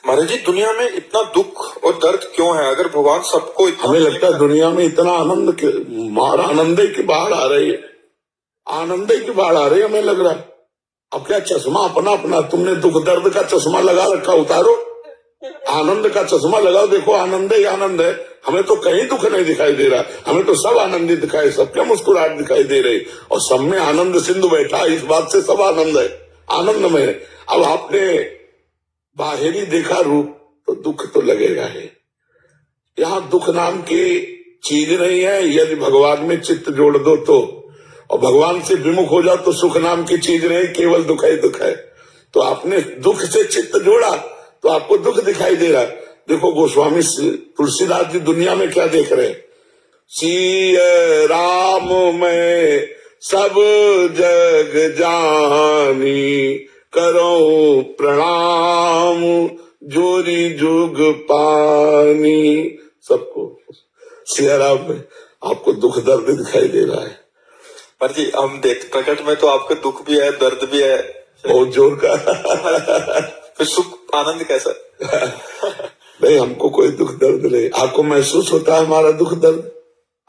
महाराज जी, दुनिया में इतना दुख और दर्द क्यों है? अगर भगवान सबको हमें लगता है दुनिया में इतना आनंद, मारा आनंद की बाढ़ आ रही है, आनंद की बाढ़ आ रही है हमें लग रहा है। अब क्या चश्मा अपना अपना, तुमने दुख दर्द का चश्मा लगा रखा, उतारो, आनंद का चश्मा लगाओ, देखो आनंद ही आनंद है। हमें तो कहीं दुख नहीं दिखाई दे रहा, हमें तो सब आनंदित दिखाई, सबके मुस्कुराहट दिखाई दे रही, और सब में आनंद सिंधु बैठा, इस बात से सब आनंद है, आनंद में। अब आपने बाहरी देखा रूप तो दुख तो लगेगा ही। यहाँ दुख नाम की चीज नहीं है। यदि भगवान में चित्त जोड़ दो तो, और भगवान से विमुख हो जाओ तो सुख नाम की चीज नहीं, केवल दुख ही दुख है। तो आपने दुख से चित्त जोड़ा तो आपको दुख दिखाई दे रहा है। देखो गोस्वामी तुलसीदास जी दुनिया में क्या देख रहे हैं, सिय राम में सब जग जानी, करो प्रणाम जोरी जुग पानी। सबको सिया राम में आपको दुख दर्द दिखाई दे रहा है। पर जी हम देख, प्रकट में तो आपको दुख भी है, दर्द भी है, बहुत जोर का। फिर सुख आनंद कैसा? नहीं, हमको कोई दुख दर्द नहीं। आपको महसूस होता है हमारा दुख दर्द?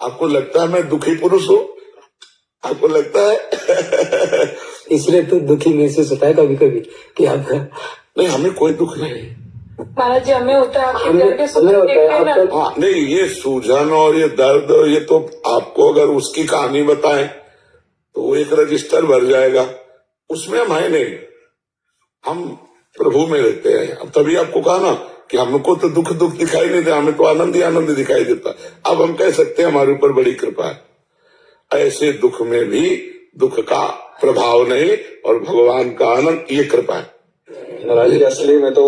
आपको लगता है मैं दुखी पुरुष हूँ? आपको लगता है? इसलिए तो दुखी महसूस होता है कभी कभी कि आप। नहीं, हमें कोई दुख नहीं। महाराज जी हमें होता है, हमें होता है। हाँ, नहीं, ये सूजन और ये दर्द, ये तो आपको अगर उसकी कहानी बताएं तो वो एक रजिस्टर भर जाएगा, उसमें हम है नहीं, हम प्रभु में रहते हैं। अब तभी आपको कहा ना कि हमको तो दुख दुख दिखाई नहीं देता, हमें तो आनंद ही आनंद दिखाई देता। अब हम कह सकते हैं हमारे ऊपर बड़ी कृपा है। ऐसे दुख में भी दुख का प्रभाव नहीं, और भगवान का आनंद, ये कृपा है। महाराज जी असली में तो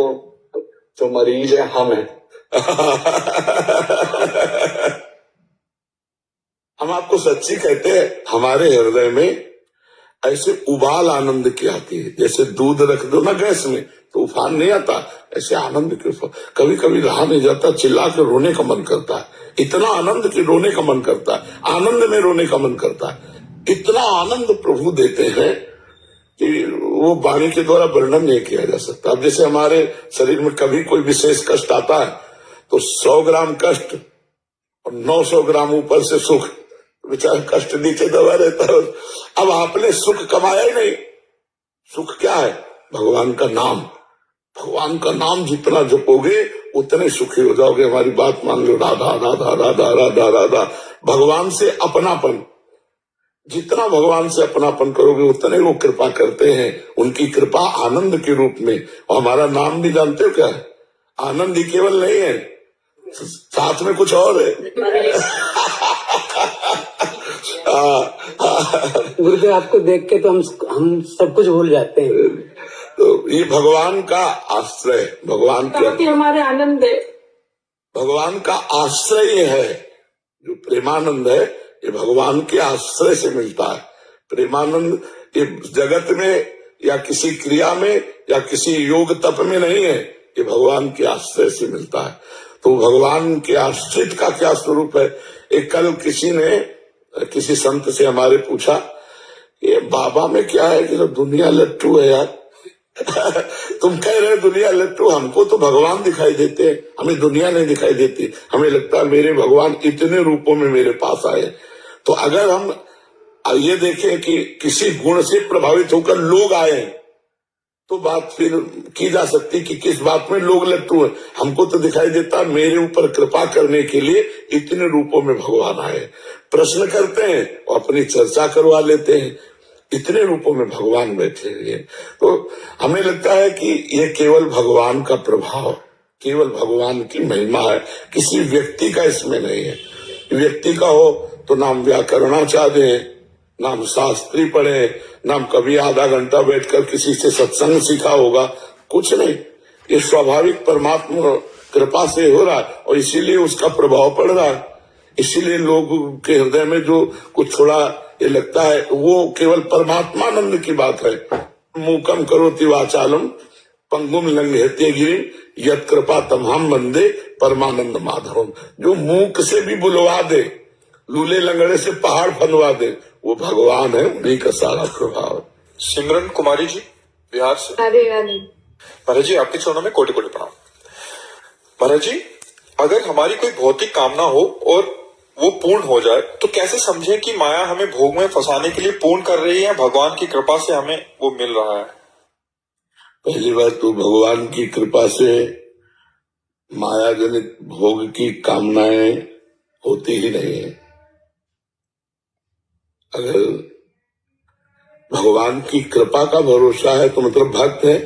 जो मरीज है हम हैं। हम आपको सच्ची कहते हैं, हमारे हृदय में ऐसे उबाल आनंद की आती है, जैसे दूध रख दो ना गैस में तो उफान नहीं आता, ऐसे आनंद के उफान। कभी कभी रहा नहीं जाता, चिल्ला के रोने का मन करता है, इतना आनंद की रोने का मन करता है, आनंद में रोने का मन करता है। इतना आनंद प्रभु देते हैं कि वो वाणी के द्वारा वर्णन नहीं किया जा सकता। अब जैसे हमारे शरीर में कभी कोई विशेष कष्ट आता है तो 100 ग्राम कष्ट और 900 ग्राम ऊपर से सुख, बेचारा कष्ट नीचे दबा रहता है। अब आपने सुख कमाया ही नहीं। सुख क्या है? भगवान का नाम। भगवान का नाम जितना जपोगे उतने सुखी हो जाओगे। हमारी बात मान लो, राधा राधा राधा राधा राधा। भगवान से अपनापन, जितना भगवान से अपनापन करोगे उतने वो कृपा करते हैं। उनकी कृपा आनंद के रूप में। और हमारा नाम भी जानते हो क्या है? आनंद ही केवल नहीं है, साथ में कुछ और है। गुरुदेव आपको देख के तो हम सब कुछ भूल जाते हैं। तो ये भगवान का आश्रय, भगवान के हमारे आनंद है। भगवान का आश्रय है। जो प्रेमानंद है ये भगवान के आश्रय से मिलता है। प्रेमानंद ये जगत में या किसी क्रिया में या किसी योग तप में नहीं है, ये भगवान के आश्रय से मिलता है। तो भगवान के आश्रित का क्या स्वरूप है? एक कल किसी ने किसी संत से हमारे पूछा, ये बाबा में क्या है कि तो दुनिया लट्टू है यार। तुम कह रहे दुनिया लट्टू, हमको तो भगवान दिखाई देते हैं, हमें दुनिया नहीं दिखाई देती। हमें लगता है मेरे भगवान इतने रूपों में मेरे पास आए। तो अगर हम ये देखें कि किसी गुण से प्रभावित होकर लोग आए तो बात फिर की जा सकती कि किस बात में लोग लट्टू हैं। हमको तो दिखाई देता मेरे ऊपर कृपा करने के लिए इतने रूपों में भगवान आए। प्रश्न करते हैं और अपनी चर्चा करवा लेते हैं, इतने रूपों में भगवान बैठे हुए। तो हमें लगता है कि ये केवल भगवान का प्रभाव, केवल भगवान की महिमा है, किसी व्यक्ति का इसमें नहीं है। व्यक्ति का हो तो नाम व्याकरणाचार्य, नाम शास्त्री पढ़े, नाम कभी आधा घंटा बैठकर किसी से सत्संग सीखा होगा, कुछ नहीं। ये स्वाभाविक परमात्मा कृपा से हो रहा है और इसीलिए उसका प्रभाव पड़ रहा है। इसीलिए लोगों के हृदय में जो कुछ थोड़ा ये लगता है वो केवल परमात्मानंद की बात है। मूकम करोति वाचालम पंगुम लंघयते गिरिम यत् कृपा तमहम वंदे परमानंद माधवम। जो मूक से भी बुलवा दे, लूले लंगड़े से पहाड़ फंदवा दे, वो भगवान है, उन्हीं का सारा प्रभाव। सिमरन कुमारी जी बिहार से। राधे राधे। महाराज जी, आपके चरणों में कोटि कोटि प्रणाम। महाराज जी, अगर हमारी कोई भौतिक कामना हो और वो पूर्ण हो जाए तो कैसे समझे कि माया हमें भोग में फंसाने के लिए पूर्ण कर रही है, भगवान की कृपा से हमें वो मिल रहा है? पहली बात तो भगवान की कृपा से माया जनित भोग की कामनाएं होती ही नहीं है। अगर भगवान की कृपा का भरोसा है तो मतलब भक्त है,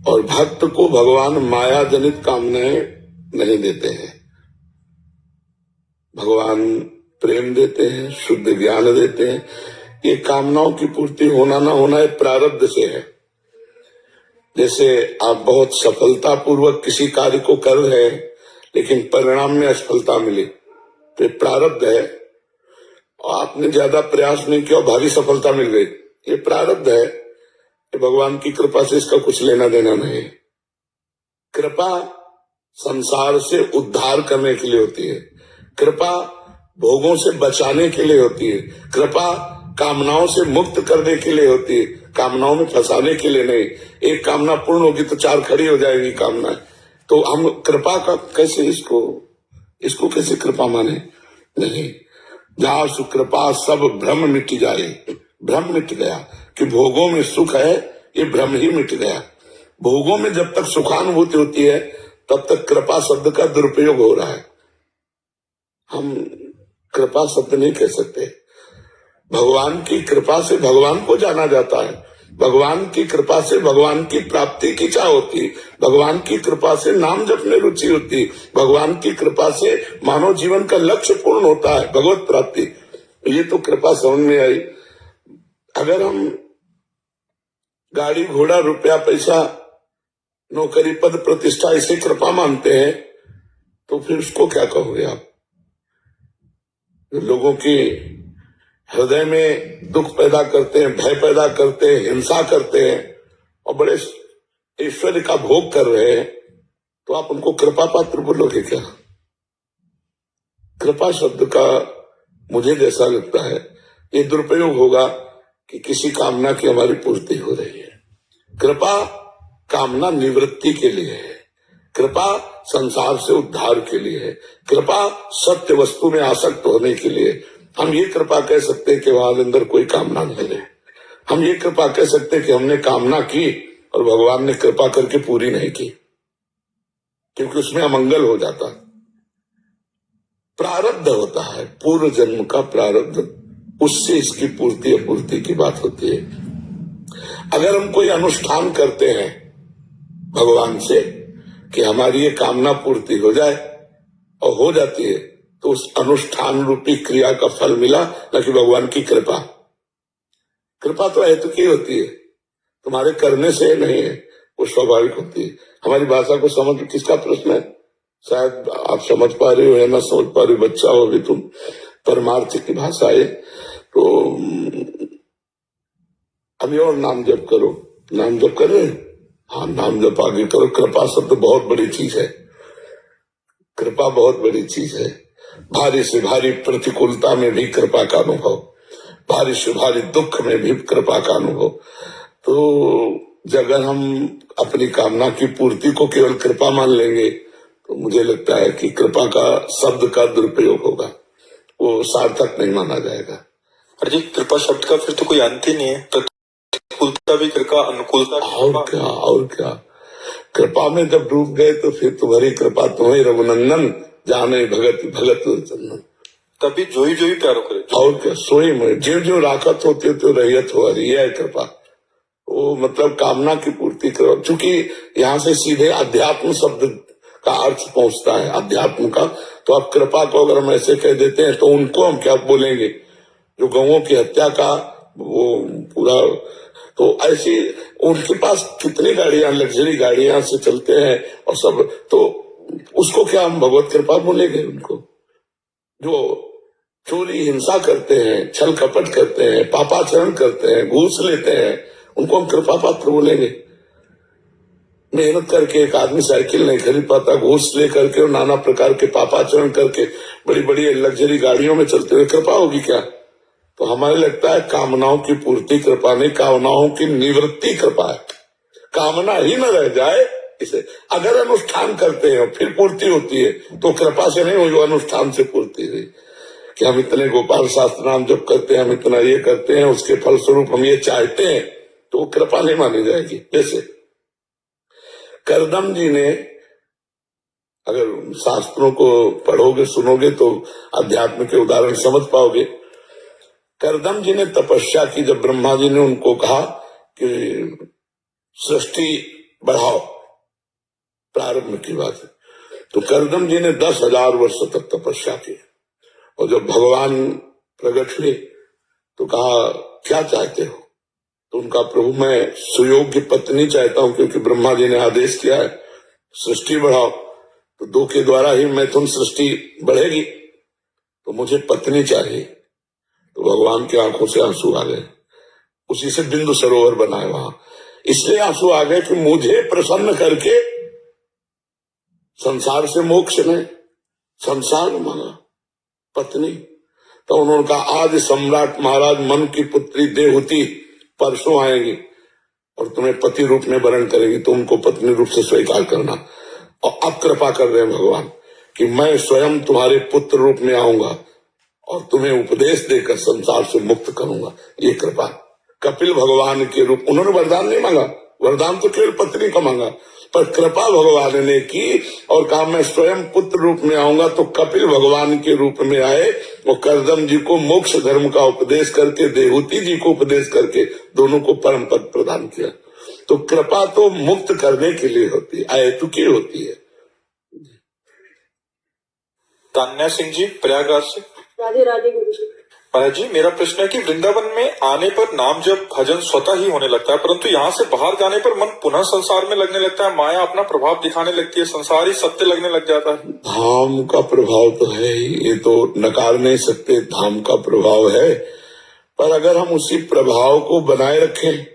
और भक्त को भगवान माया जनित कामनाएं नहीं देते हैं। भगवान प्रेम देते हैं, शुद्ध ज्ञान देते हैं। ये कामनाओं की पूर्ति होना ना होना एक प्रारब्ध से है। जैसे आप बहुत सफलता पूर्वक किसी कार्य को कर रहे हैं लेकिन परिणाम में असफलता मिली तो ये प्रारब्ध है, और आपने ज्यादा प्रयास नहीं किया और भारी सफलता मिल गई, ये प्रारब्ध है। कि भगवान की कृपा से इसका कुछ लेना देना नहीं। कृपा संसार से उद्धार करने के लिए होती है, कृपा भोगों से बचाने के लिए होती है, कृपा कामनाओं से मुक्त करने के लिए होती है, कामनाओं में फंसाने के लिए नहीं। एक कामना पूर्ण होगी तो चार खड़ी हो जाएगी कामना। तो हम कृपा का कैसे इसको कैसे कृपा माने? नहीं। जहाँ सुकृपा सब भ्रम मिट जाए, भ्रम मिट गया कि भोगों में सुख है, ये भ्रम ही मिट गया। भोगों में जब तक सुखानुभूति होती है तब तक कृपा शब्द का दुरुपयोग हो रहा है। हम कृपा शब्द नहीं कह सकते। भगवान की कृपा से भगवान को जाना जाता है, भगवान की कृपा से भगवान की प्राप्ति की इच्छा होती है, भगवान की कृपा से नाम जपने रुचि होती है, भगवान की कृपा से मानव जीवन का लक्ष्य पूर्ण होता है, भगवत प्राप्ति। ये तो कृपा समझ में आई। अगर हम गाड़ी घोड़ा रुपया पैसा नौकरी पद प्रतिष्ठा इसे कृपा मानते हैं तो फिर उसको क्या कहोगे आप? लोगों की हृदय में दुख पैदा करते हैं, भय पैदा करते हैं, हिंसा करते हैं और बड़े ऐश्वर्य का भोग कर रहे हैं, तो आप उनको कृपा पात्र बोलोगे क्या? कृपा शब्द का मुझे जैसा लगता है ये दुरुपयोग होगा कि किसी कामना की हमारी पूर्ति हो रही है। कृपा कामना निवृत्ति के लिए है, कृपा संसार से उद्धार के लिए है, कृपा सत्य वस्तु में आसक्त होने के लिए। हम ये कृपा कह सकते हैं कि वहां अंदर कोई कामना नहीं है। हम ये कृपा कह सकते हैं कि हमने कामना की और भगवान ने कृपा करके पूरी नहीं की, क्योंकि उसमें अमंगल हो जाता। प्रारब्ध होता है, पूर्व जन्म का प्रारब्ध, उससे इसकी पूर्ति अपूर्ति की बात होती है। अगर हम कोई अनुष्ठान करते हैं भगवान से कि हमारी ये कामना पूर्ति हो जाए और हो जाती है, तो उस अनुष्ठान रूपी क्रिया का फल मिला, न कि भगवान की कृपा। कृपा तो हेतु की होती है, तुम्हारे करने से नहीं है, वो स्वाभाविक होती है। हमारी भाषा को समझ किसका प्रश्न है? शायद आप समझ पा रहे हो या ना समझ पा रहे हो, बच्चा हो अभी तुम, परमार्थ की भाषा है। तो अभी और नाम जप करो, नाम जप कर रहे हैं? हाँ, नाम जप आगे करो। कृपा शब्द बहुत बड़ी चीज है, कृपा बहुत बड़ी चीज है। भारी से भारी प्रतिकूलता में भी कृपा का अनुभव, भारी से भारी दुख में भी कृपा का अनुभव। तो अगर हम अपनी कामना की पूर्ति को केवल कृपा मान लेंगे तो मुझे लगता है कि कृपा का शब्द का दुरुपयोग होगा, वो सार्थक नहीं माना जाएगा। अरे जी, कृपा शब्द का फिर तो कोई अंत ही नहीं है। प्रतिकूलता भी कृपा, अनुकूलता भी और क्या कृपा में जब डूब गए तो फिर तुम्हारी कृपा तुम्हें रघुनंदन जाने भगत भगत चंदन। तभी जोई जोई प्यारो करे। और क्या, सोई में जो जो राखत होती तो रैयत हो रही है कृपा। वो मतलब कामना की पूर्ति करो, चूंकि यहाँ से सीधे अध्यात्म शब्द का अर्थ पहुंचता है, अध्यात्म का। तो अब कृपा को अगर हम ऐसे कह देते हैं तो उनको हम क्या बोलेंगे? जो गौओं की हत्या का वो पूरा, तो ऐसी उनके पास कितनी गाड़ियां, लग्जरी गाड़ियां से चलते हैं और सब, तो उसको क्या हम भगवत कृपा बोलेंगे? उनको जो चोरी हिंसा करते हैं, छल कपट करते हैं, पापाचरण करते हैं, घूस लेते हैं, उनको हम कृपा पात्र बोलेंगे? मेहनत करके एक आदमी साइकिल नहीं खरीद पाता, घूस ले करके और नाना प्रकार के पापाचरण करके बड़ी बड़ी लग्जरी गाड़ियों में चलते हुए कृपा होगी क्या? तो हमें लगता है कामनाओं की पूर्ति कृपा नहीं, कामनाओं की निवृत्ति कृपा है। कामना ही न रह जाए। इसे अगर अनुष्ठान करते हैं फिर पूर्ति होती है, तो कृपा से नहीं हुई, अनुष्ठान से पूर्ति हुई कि हम इतने गोपाल शास्त्र नाम जप करते हैं, हम इतना ये करते हैं, उसके फलस्वरूप हम ये चाहते हैं, तो कृपा नहीं मानी जाएगी। जैसे करदम जी ने, अगर शास्त्रों को पढ़ोगे सुनोगे तो अध्यात्म के उदाहरण समझ पाओगे। करदम जी ने तपस्या की, जब ब्रह्मा जी ने उनको कहा कि सृष्टि बढ़ाओ, प्रारंभ की बात है, तो करदम जी ने 10,000 वर्ष तक तपस्या की। और जब भगवान प्रकट हुए तो कहा क्या चाहते हो? तो उनका प्रभु मैं सुयोग्य पत्नी चाहता हूं, क्योंकि ब्रह्मा जी ने आदेश किया है सृष्टि बढ़ाओ, तो 2 के द्वारा ही मैथुन सृष्टि बढ़ेगी, तो मुझे पत्नी चाहिए। तो भगवान की आंखों से आंसू आ गए, उसी से बिंदु सरोवर बना है वहां, इसलिए आंसू आ गए कि मुझे प्रसन्न करके संसार से मोक्ष ने संसार मांगा पत्नी। तो उन्होंने कहा आज सम्राट महाराज मन की पुत्री देवहूति परसों आएगी और तुम्हें पति रूप में वरण करेगी, तो उनको पत्नी रूप से स्वीकार करना। और अब कृपा कर रहे हैं भगवान कि मैं स्वयं तुम्हारे पुत्र रूप में आऊंगा और तुम्हें उपदेश देकर संसार से मुक्त करूंगा। ये कृपा कपिल भगवान के रूप, उन्होंने वरदान नहीं मांगा, वरदान तो केवल पत्नी का मांगा, पर कृपा भगवान ने की और कहा मैं स्वयं पुत्र रूप में आऊंगा। तो कपिल भगवान के रूप में आए और करदम जी को मोक्ष धर्म का उपदेश करके, देवहूति जी को उपदेश करके दोनों को परम पद प्रदान किया। तो कृपा तो मुक्त करने के लिए होती है, अहेतुकी होती है। तान्या सिंह जी प्रयागराज से। राधे राधे गुरु जी। महाराज जी, मेरा प्रश्न है कि वृंदावन में आने पर नाम जब भजन स्वतः ही होने लगता है, परंतु यहाँ से बाहर जाने पर मन पुनः संसार में लगने लगता है, माया अपना प्रभाव दिखाने लगती है, संसार ही सत्य लगने लग जाता है। धाम का प्रभाव तो है ही, ये तो नकार नहीं सकते, धाम का प्रभाव है। पर अगर हम उसी प्रभाव को बनाए रखें,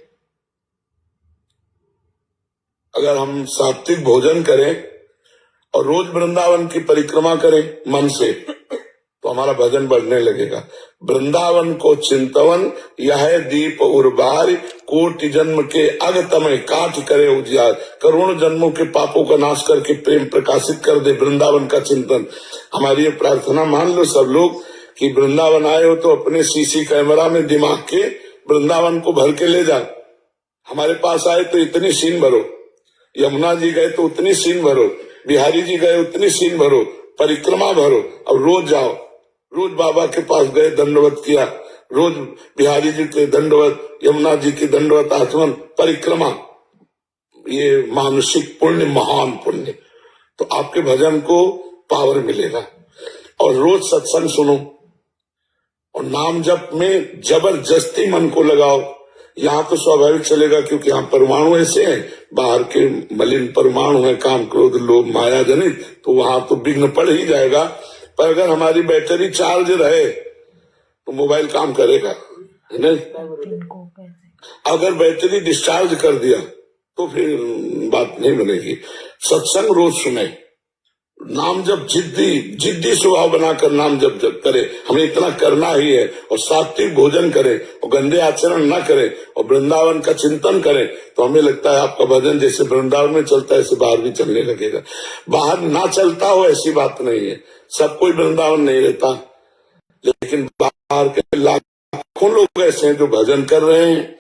अगर हम सात्विक भोजन करें और रोज वृंदावन की परिक्रमा करें मन से, तो हमारा भजन बढ़ने लगेगा। वृंदावन को चिंतवन यह दीप उर्बार, कोटि जन्म के अगतमय काट करे उजियार। करोड़ों जन्मों के पापों का नाश करके प्रेम प्रकाशित कर दे वृंदावन का चिंतन। हमारी ये प्रार्थना मान लो सब लोग कि वृंदावन आए हो तो अपने सीसी कैमरा में दिमाग के वृंदावन को भर के ले जाओ। हमारे पास आए तो इतनी सीन भरो, यमुना जी गए तो उतनी सीन भरो, बिहारी जी गए उतनी सीन भरो, परिक्रमा भरो। अब रोज जाओ, रोज बाबा के पास गए दंडवत किया, रोज बिहारी जी के दंडवत, यमुना जी की दंडवत आचमन, परिक्रमा, ये मानसिक पुण्य, महान पुण्य। तो आपके भजन को पावर मिलेगा। और रोज सत्संग सुनो और नाम जप में जबरदस्ती मन को लगाओ। यहाँ तो स्वाभाविक चलेगा क्योंकि यहाँ परमाणु ऐसे हैं, बाहर के मलिन परमाणु हैं, काम क्रोध लोभ माया जनित, तो वहां तो विघ्न पड़ ही जाएगा। पर अगर हमारी बैटरी चार्ज रहे तो मोबाइल काम करेगा, है नहीं? अगर बैटरी डिस्चार्ज कर दिया तो फिर बात नहीं बनेगी। सत्संग रोज सुने, नाम जब जिद्दी स्वभाव बनाकर नाम जब करे, हमें इतना करना ही है। और सात्विक भोजन करें और गंदे आचरण ना करें और वृंदावन का चिंतन करें, तो हमें लगता है आपका भजन जैसे वृंदावन में चलता है ऐसे बाहर भी चलने लगेगा। बाहर ना चलता हो ऐसी बात नहीं है, सब कोई वृंदावन नहीं रहता, लेकिन बाहर के लाखों लोग ऐसे हैं जो भजन कर रहे हैं,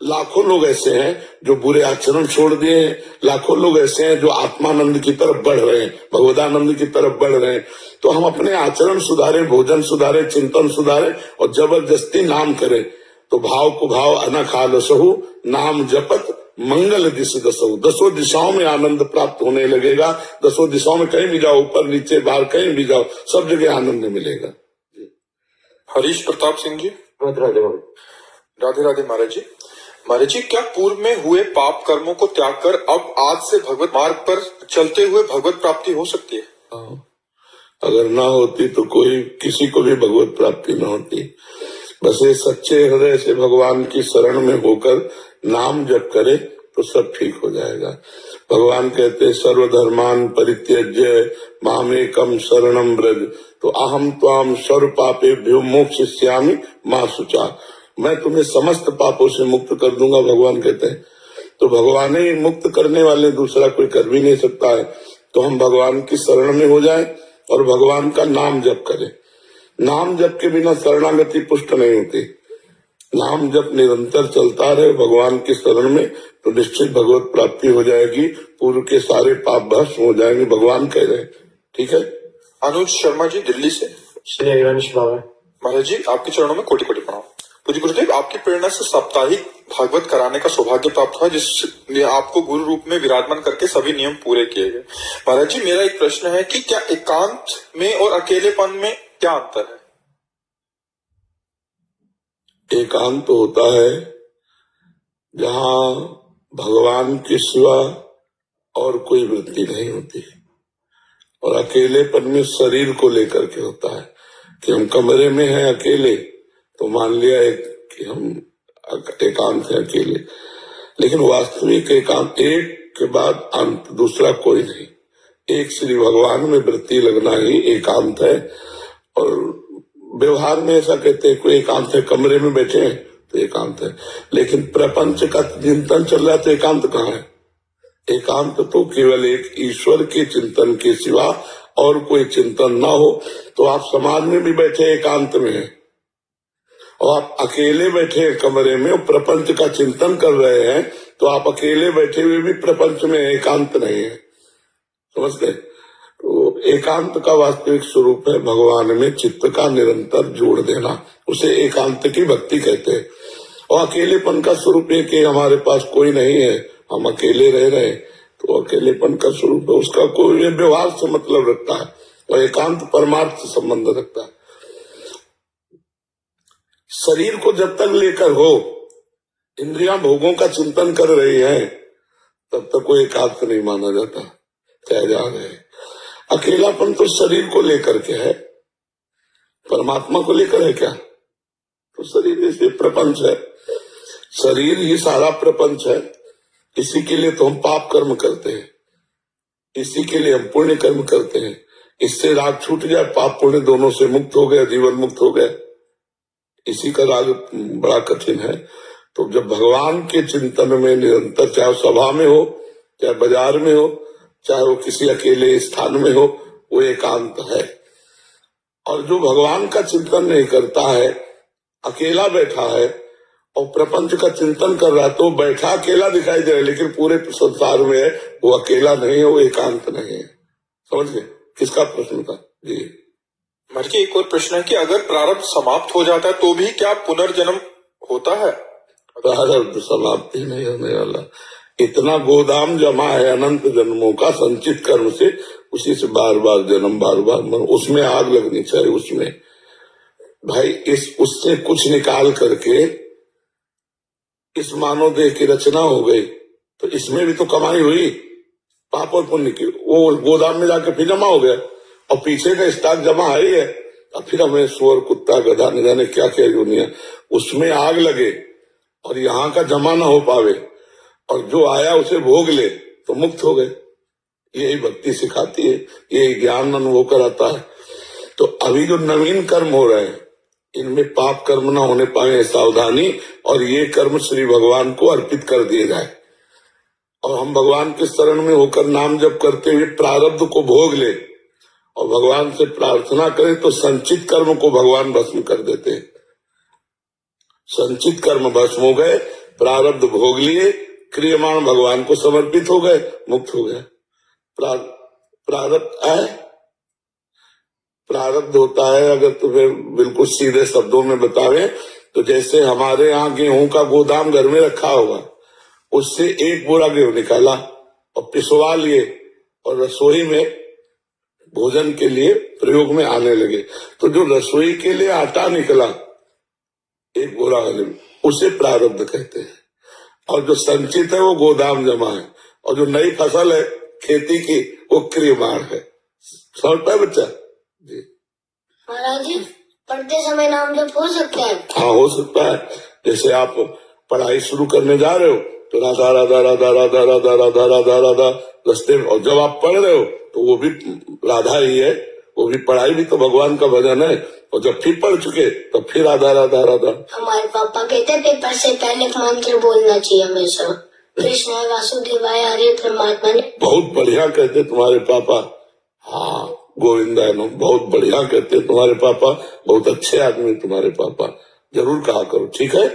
लाखों लोग ऐसे हैं जो बुरे आचरण छोड़ दिए हैं, लाखों लोग ऐसे हैं जो आत्मानंद की तरफ बढ़ रहे हैं, भगवदानंद की तरफ बढ़ रहे हैं। तो हम अपने आचरण सुधारें, भोजन सुधारें, चिंतन सुधारें और जबरदस्ती नाम करें। तो भाव को भाव अनख आलसहु, नाम जपत मंगल दिश दसहु। 10 दिशाओं में आनंद प्राप्त होने लगेगा। 10 दिशाओं में कहीं भी जाओ, ऊपर नीचे बाहर कहीं भी जाओ, सब जगह आनंद मिलेगा। हरीश प्रताप सिंह जी। राधे राधे राधे राधे महाराज जी। महाराज जी, क्या पूर्व में हुए पाप कर्मों को त्याग कर अब आज से भगवत मार्ग पर चलते हुए भगवत प्राप्ति हो सकती है? अगर ना होती तो कोई किसी को भी भगवत प्राप्ति न होती। बस ये सच्चे हृदय से भगवान की शरण में होकर नाम जप करे तो सब ठीक हो जाएगा। भगवान कहते सर्वधर्मान परित्यज्य मामेकम शरणम व्रज, तो अहम त्वाम सर्व पापेभ्यो मोक्षयिष्यामि मा शुचा। मैं तुम्हें समस्त पापों से मुक्त कर दूंगा, भगवान कहते हैं। तो भगवान ही मुक्त करने वाले, दूसरा कोई कर भी नहीं सकता है। तो हम भगवान की शरण में हो जाएं और भगवान का नाम जप करें। नाम जप के बिना शरणागति पुष्ट नहीं होती। नाम जप निरंतर चलता रहे भगवान की शरण में, तो निश्चित भगवत प्राप्ति हो जाएगी, पूर्व के सारे पाप भस्म हो जाएंगे, भगवान कह रहे हैं। ठीक है। अनुज शर्मा जी दिल्ली से। श्री हरिवंश बाबा। महाराज जी आपके चरणों में कोटि कोटि प्रणाम। पूज्य गुरुदेव, आपकी प्रेरणा से साप्ताहिक भागवत कराने का सौभाग्य प्राप्त हुआ, जिसने आपको गुरु रूप में विराजमान करके सभी नियम पूरे किए गए। महाराज जी मेरा एक प्रश्न है कि क्या एकांत में और अकेलेपन में क्या अंतर है? एकांत तो होता है जहाँ भगवान के सिवा और कोई वृत्ति नहीं होती, और अकेलेपन में शरीर को लेकर के होता है कि हम कमरे में हैं अकेले, तो मान लिया कि हम एकांत है अकेले, लेकिन वास्तविक एकांत एक के बाद अंत, दूसरा कोई नहीं। एक श्री भगवान में वृत्ति लगना ही एकांत है। और व्यवहार में ऐसा कहते हैं कोई एकांत है, कमरे में बैठे हैं तो एकांत है, लेकिन प्रपंच का चिंतन चल रहा है तो एकांत कहाँ है? एकांत तो केवल एक ईश्वर के चिंतन के सिवा और कोई चिंतन ना हो। तो आप समाज में भी बैठे एकांत में हैं, और आप अकेले बैठे हैं कमरे में और प्रपंच का चिंतन कर रहे हैं, तो आप अकेले बैठे हुए भी प्रपंच में एकांत नहीं है। समझ गए? तो एकांत का वास्तविक स्वरूप है भगवान में चित्त का निरंतर जोड़ देना, उसे एकांत की भक्ति कहते हैं। और अकेलेपन का स्वरूप है कि हमारे पास कोई नहीं है, हम अकेले रह रहे हैं, तो अकेलेपन का स्वरूप है, उसका कोई व्यवहार से मतलब रखता है, और एकांत परमार्थ से संबंध रखता है। शरीर को जब तक लेकर हो, इंद्रियां भोगों का चिंतन कर रही हैं, तब तक कोई एकांत नहीं माना जाता, चाहे जा रहे हैं। अकेलापन तो शरीर को लेकर के है, परमात्मा को लेकर है क्या? तो शरीर इसे प्रपंच है, शरीर ही सारा प्रपंच है। इसी के लिए तो हम पाप कर्म करते हैं, इसी के लिए हम पुण्य कर्म करते हैं। इससे राग छूट जाए, पाप पुण्य दोनों से मुक्त हो गया, जीवन मुक्त हो गया। इसी का राग बड़ा कठिन है। तो जब भगवान के चिंतन में निरंतर, चाहे सभा में हो, चाहे बाजार में हो, चाहे वो किसी अकेले स्थान में हो, वो एकांत है। और जो भगवान का चिंतन नहीं करता है, अकेला बैठा है और प्रपंच का चिंतन कर रहा है, तो बैठा अकेला दिखाई दे रहा है, लेकिन पूरे संसार में है, वो अकेला नहीं है, वो एकांत नहीं है। समझ गए? किसका प्रश्न था जी? महाराज जी एक और प्रश्न है कि अगर प्रारब्ध समाप्त हो जाता है तो भी क्या पुनर्जन्म होता है? प्रारब्ध समाप्ति नहीं होने वाला, इतना गोदाम जमा है अनंत जन्मों का संचित कर्म से, उसी से बार बार जन्म, बार बार मर, उसमें आग लगनी चाहिए। उसमें भाई उससे कुछ निकाल करके इस मानव देह की रचना हो गई, तो इसमें भी तो कमाई हुई पाप और पुण्य की। वो गोदाम में जाके फिर जमा हो गया, और पीछे का स्टॉक जमा है ही है, और फिर हमें सुअर, कुत्ता, गधा, न जाने क्या क्या दुनिया, उसमें आग लगे और यहाँ का जमा ना हो पावे, और जो आया उसे भोग ले, तो मुक्त हो गए। यही भक्ति सिखाती है, यही ज्ञान अनुभव कराता है। तो अभी जो नवीन कर्म हो रहे हैं, इनमें पाप कर्म ना होने पाए सावधानी, और ये कर्म श्री भगवान को अर्पित कर दिए जाए, और हम भगवान के शरण में होकर नाम जप करते हुए प्रारब्ध को भोग ले, और भगवान से प्रार्थना करें, तो संचित कर्म को भगवान भस्म कर देते हैं। संचित कर्म भस्म हो गए, प्रारब्ध भोग लिए, क्रियमाण भगवान को समर्पित हो गए, मुक्त हो गए। प्रारब्ध होता है, अगर तुम्हें बिल्कुल सीधे शब्दों में बतावें, तो जैसे हमारे यहाँ गेहूं का गोदाम घर में रखा हुआ, उससे एक बोरा गेहूं निकाला और पिसवा लिए, और रसोई में भोजन के लिए प्रयोग में आने लगे। तो जो रसोई के लिए आटा निकला एक बोरा वाले में, उसे प्रारब्ध कहते हैं। और जो संचित है वो गोदाम जमा है, और जो नई फसल है खेती की, वो क्रियमाण है। समझ पाए बच्चा जी? महाराज जी पढ़ते समय नाम जप हो सकता है? हाँ, हो सकता है। जैसे आप पढ़ाई शुरू करने जा रहे हो, तो राधा राधा राधा राधा राधा राधा राधा राधा रस्ते में, और जब आप पढ़ रहे हो तो वो भी राधा ही है, वो भी पढ़ाई भी तो भगवान का भजन है। और जब फिर पढ़ चुके तो फिर राधा राधा राधा। हमारे पापा कहते हैं पेपर से पहले मंत्र बोलना चाहिए हमेशा। कृष्ण वासुदेवाय हरे परमात्मा ने। बहुत बढ़िया कहते तुम्हारे पापा। हाँ गोविंदाय नमः, बहुत बढ़िया कहते तुम्हारे पापा, बहुत अच्छे आदमी तुम्हारे पापा। जरूर कहा करो, ठीक है।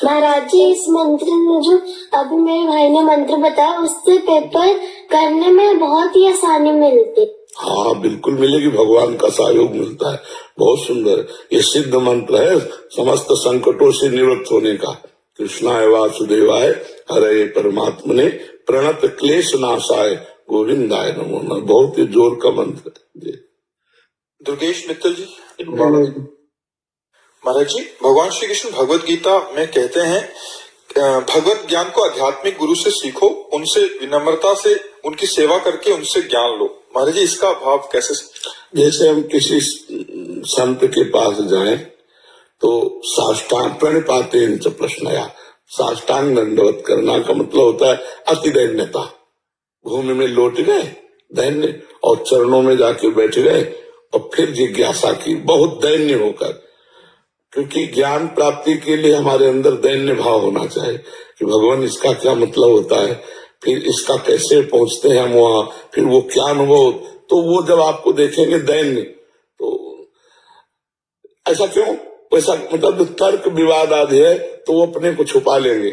महाराज जी इस मंत्र में जो अभी मेरे भाई ने मंत्र बताया उससे पेपर करने में बहुत ही आसानी मिलती। हाँ बिल्कुल मिलेगी, भगवान का सहयोग मिलता है। बहुत सुंदर, ये सिद्ध मंत्र है समस्त संकटों से निवृत्त होने का। कृष्णाय वासुदेवाय हरे परमात्मने प्रणत क्लेश नाशाय गोविंदाय नमो नमः। बहुत ही जोर का मंत्र है जी। दुर्गेश मित्तल जी। महाराज जी, भगवान श्री कृष्ण भगवत गीता में कहते हैं भगवत ज्ञान को आध्यात्मिक गुरु से सीखो, उनसे विनम्रता से उनकी सेवा करके उनसे ज्ञान लो। महाराज जी, इसका भाव कैसे? जैसे हम किसी संत के पास जाएं तो साष्टांग प्रणिपातेन च प्रश्नया, साष्टांग दंडवत करना का मतलब होता है अति दैन्यता। भूमि में लौट गए दैन्य, और चरणों में जाके बैठ गए और फिर जिज्ञासा की बहुत दैन्य होकर। क्योंकि ज्ञान प्राप्ति के लिए हमारे अंदर दैन्य भाव होना चाहिए कि भगवान इसका क्या मतलब होता है, फिर इसका कैसे पहुंचते हैं हम वहां, फिर वो क्या अनुभव। तो वो जब आपको देखेंगे दैन्य, तो ऐसा क्यों, वैसा मतलब तर्क विवाद आदि है तो वो अपने को छुपा लेंगे,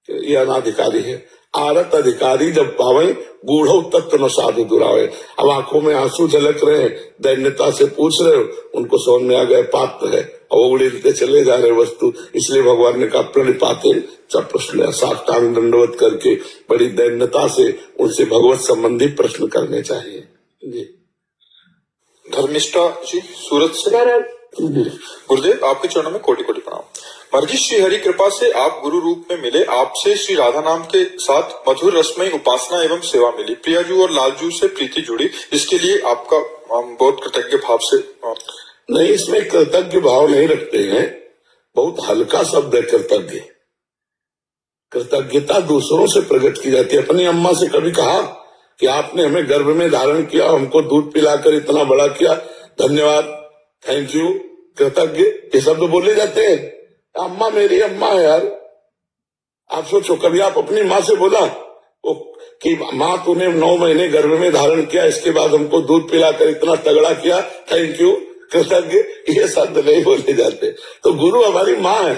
ये अनाधिकारी है। आरत अधिकारी जब पावे गूढ़ो तत्व न साधु दुरावे। अब आंखों में आंसू झलक रहे हैं, दैन्यता से पूछ रहे हो, उनको समझ में आ गया पात्र है और वो उड़ते चले जा रहे वस्तु। इसलिए भगवान ने कहा प्रणिपाते सब प्रश्न, साष्टांग दंडवत करके बड़ी दैन्यता से उनसे भगवत संबंधी प्रश्न करने चाहिए जी। धर्मिष्ठा जी सूरत से। गुरुदेव, आपके चरणों में कोटि कोटि प्रणाम। महाराज जी, श्री हरि कृपा से आप गुरु रूप में मिले, आपसे श्री राधा नाम के साथ मधुर रसमय उपासना एवं सेवा मिली। प्रियाजू और लालजू से प्रीति जुड़ी, इसके लिए आपका बहुत कृतज्ञ भाव से। नहीं, इसमें कृतज्ञ भाव नहीं रखते हैं, बहुत हल्का शब्द है कृतज्ञ। कृतज्ञता दूसरों से प्रकट की जाती है। अपनी अम्मा से कभी कहा कि आपने हमें गर्भ में धारण किया, हमको दूध पिलाकर इतना बड़ा किया, धन्यवाद, थैंक यू, कृतज्ञ, ये शब्द बोले जाते हैं। अम्मा मेरी अम्मा है यार। आप सोचो, कभी आप अपनी माँ से बोला कि माँ तूने 9 महीने गर्भ में धारण किया, इसके बाद हमको दूध पिलाकर इतना तगड़ा किया, थैंक यू, कृतज्ञ, ये शब्द नहीं बोले जाते। तो गुरु हमारी माँ है,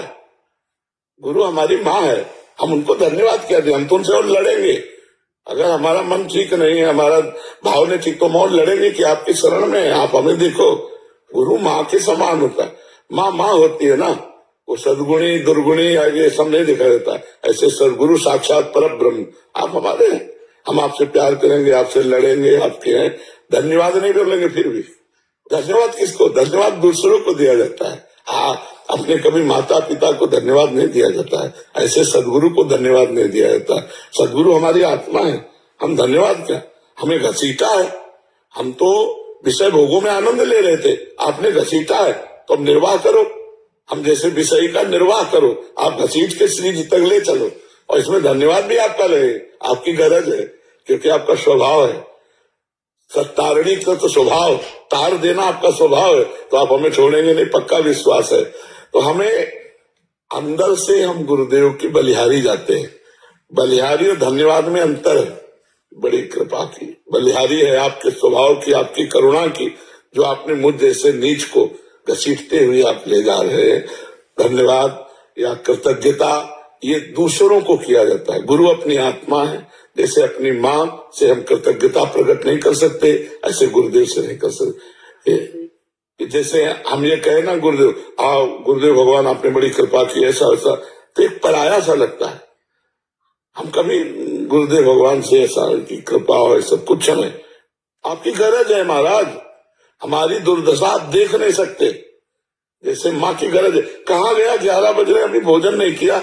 गुरु हमारी माँ है, हम उनको धन्यवाद क्या दें। हम तो उनसे और लड़ेंगे, अगर हमारा मन ठीक नहीं है, हमारा भाव नहीं ठीक, तो हम और लड़ेंगे कि आपकी शरण में है, आप हमें देखो। गुरु माँ के समान होता है। माँ होती है ना, वो सदगुणी दुर्गुणी आगे सब नहीं दिखा देता। ऐसे सदगुरु साक्षात पर ब्रह्म आप हमारे हैं, हम आपसे प्यार करेंगे, आपसे लड़ेंगे, आपके हैं, धन्यवाद नहीं बोलेंगे। फिर भी धन्यवाद किसको, धन्यवाद दूसरों को दिया जाता है। हाँ, अपने कभी माता पिता को धन्यवाद नहीं दिया जाता है, ऐसे सदगुरु को धन्यवाद नहीं दिया जाता। सदगुरु हमारी आत्मा है, हम धन्यवाद क्या, हमें घसीटा है, हम तो विषय भोगों में आनंद ले रहे थे, आपने घसीटा है तो अब निर्वाह करो, हम जैसे विषय का निर्वाह करो, आप घसीट के श्री जी तक ले चलो। और इसमें धन्यवाद भी आपका रहे, आपकी गरज है, क्योंकि आपका स्वभाव है सत्तारणी का, तो स्वभाव तार देना आपका स्वभाव है, तो आप हमें छोड़ेंगे नहीं, पक्का विश्वास है। तो हमें अंदर से हम गुरुदेव की बलिहारी जाते हैं। बलिहारी और धन्यवाद में अंतर है, बड़ी कृपा की बलिहारी है आपके स्वभाव की, आपकी करुणा की, जो आपने मुझ जैसे नीच को घसीटते हुए आप ले जा रहे हैं। धन्यवाद या कृतज्ञता ये दूसरों को किया जाता है। गुरु अपनी आत्मा है, जैसे अपनी माँ से हम कृतज्ञता प्रकट नहीं कर सकते, ऐसे गुरुदेव से नहीं कर सकते। जैसे हम ये कहे ना गुरुदेव आओ, गुरुदेव भगवान आपने बड़ी कृपा की, ऐसा ऐसा, तो एक पराया सा लगता है। हम कभी गुरुदेव भगवान से ऐसा की कृपा हो, सब कुछ हमें आपकी गरज है महाराज, हमारी दुर्दशा आप देख नहीं सकते, जैसे माँ की गरज है। कहाँ गया, 11 बज रहे, अभी भोजन नहीं किया,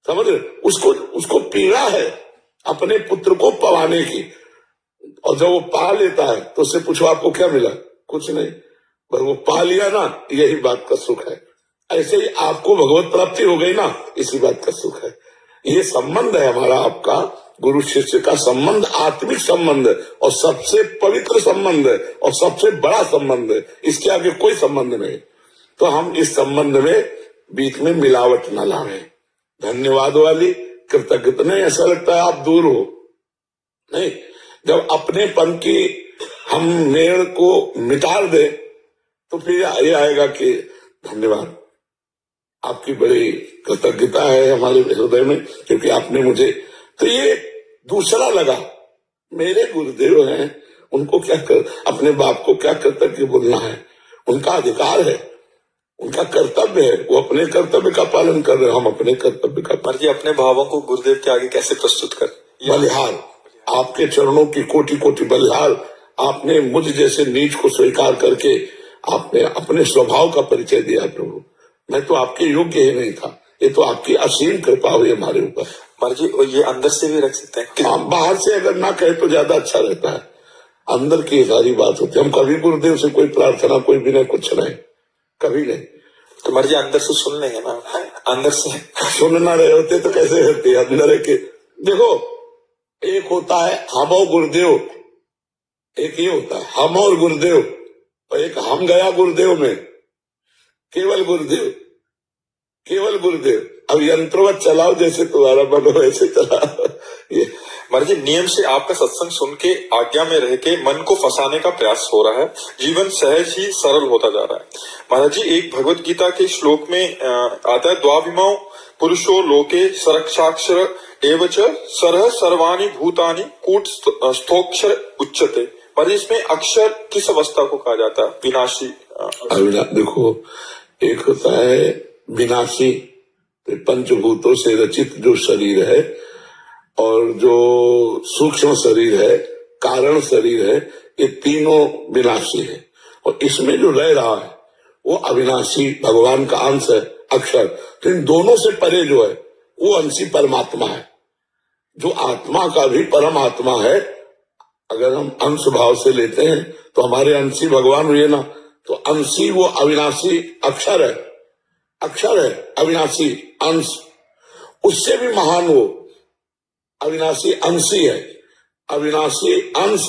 समझ रहे, उसको पीड़ा है अपने पुत्र को पवाने की। और जब वो पा लेता है तो उससे पूछो आपको क्या मिला, कुछ नहीं, पर वो पा लिया ना, यही बात का सुख है। ऐसे ही आपको भगवत प्राप्ति हो गई ना, इसी बात का सुख है। ये संबंध है हमारा आपका गुरु शिष्य का संबंध, आत्मिक संबंध है, और सबसे पवित्र संबंध है, और सबसे बड़ा संबंध है, इसके आगे कोई संबंध नहीं। तो हम इस संबंध में बीच में मिलावट न लावे, धन्यवाद वाली कृतज्ञता नहीं, ऐसा लगता है आप दूर हो। नहीं, जब अपनेपन की हम मेड़ को मिटा दे तो फिर ये आएगा कि धन्यवाद, आपकी बड़ी कृतज्ञता है हमारे हृदय में, क्योंकि आपने मुझे। तो ये दूसरा लगा, मेरे गुरुदेव हैं, उनको क्या अपने बाप को क्या कृतज्ञ बोलना है, उनका अधिकार है, उनका कर्तव्य है, वो अपने कर्तव्य का पालन कर रहे, हम अपने कर्तव्य का पालन। जी अपने भावों को गुरुदेव के आगे कैसे प्रस्तुत कर? बलिहार, आपके चरणों की कोटि कोटि बलिहार। आपने मुझ जैसे नीच को स्वीकार करके आपने अपने स्वभाव का परिचय दिया प्रभु। मैं तो आपके योग्य ही नहीं था, ये तो आपकी असीम कृपा हुई हमारे ऊपर। महाराज जी ये अंदर से भी रख सकते हैं? हाँ, बाहर से अगर ना कहे तो ज्यादा अच्छा रहता है, अंदर की सारी बात होती है। हम कभी गुरुदेव से कोई प्रार्थना, कोई विनय, कुछ नहीं, कभी नहीं। तो महाराज जी अंदर से सुन लेंगे ना, अंदर से सुन ना रहे होते तो कैसे होते? अंदर है कि देखो, एक होता है हम और गुरुदेव, एक ये होता है हम और गुरुदेव, और एक हम गया गुरुदेव में, केवल गुरुदेव, केवल गुरुदेव। अब यंत्रवत चलाओ, जैसे तुम्हारा मन हो वैसे चलाओ। ये महाराज जी नियम से आपका सत्संग सुन के आज्ञा में रह के मन को फंसाने का प्रयास हो रहा है, जीवन सहज ही सरल होता जा रहा है। महाराज जी एक भगवत गीता के श्लोक में आता है, द्वाभिमाओ पुरुषो लोके सरक्षाक्षर एवच सरह सर्वाणि भूतानि कूट स्थोक्षर उच्चते। महाराज इसमें अक्षर किस अवस्था को कहा जाता है? विनाशी। देखो, एक होता है विनाशी, तो पंचभूतों से रचित जो शरीर है और जो सूक्ष्म शरीर है, कारण शरीर है, ये तीनों विनाशी है। और इसमें जो रह रहा है वो अविनाशी भगवान का अंश है, अक्षर। तो इन दोनों से परे जो है वो अंशी परमात्मा है, जो आत्मा का भी परम आत्मा है। अगर हम अंश भाव से लेते हैं तो हमारे अंशी भगवान हुए ना, तो अंशी वो अविनाशी अक्षर है, अक्षर है, अविनाशी अंश। उससे भी महान वो अविनाशी अंशी है, अविनाशी अंश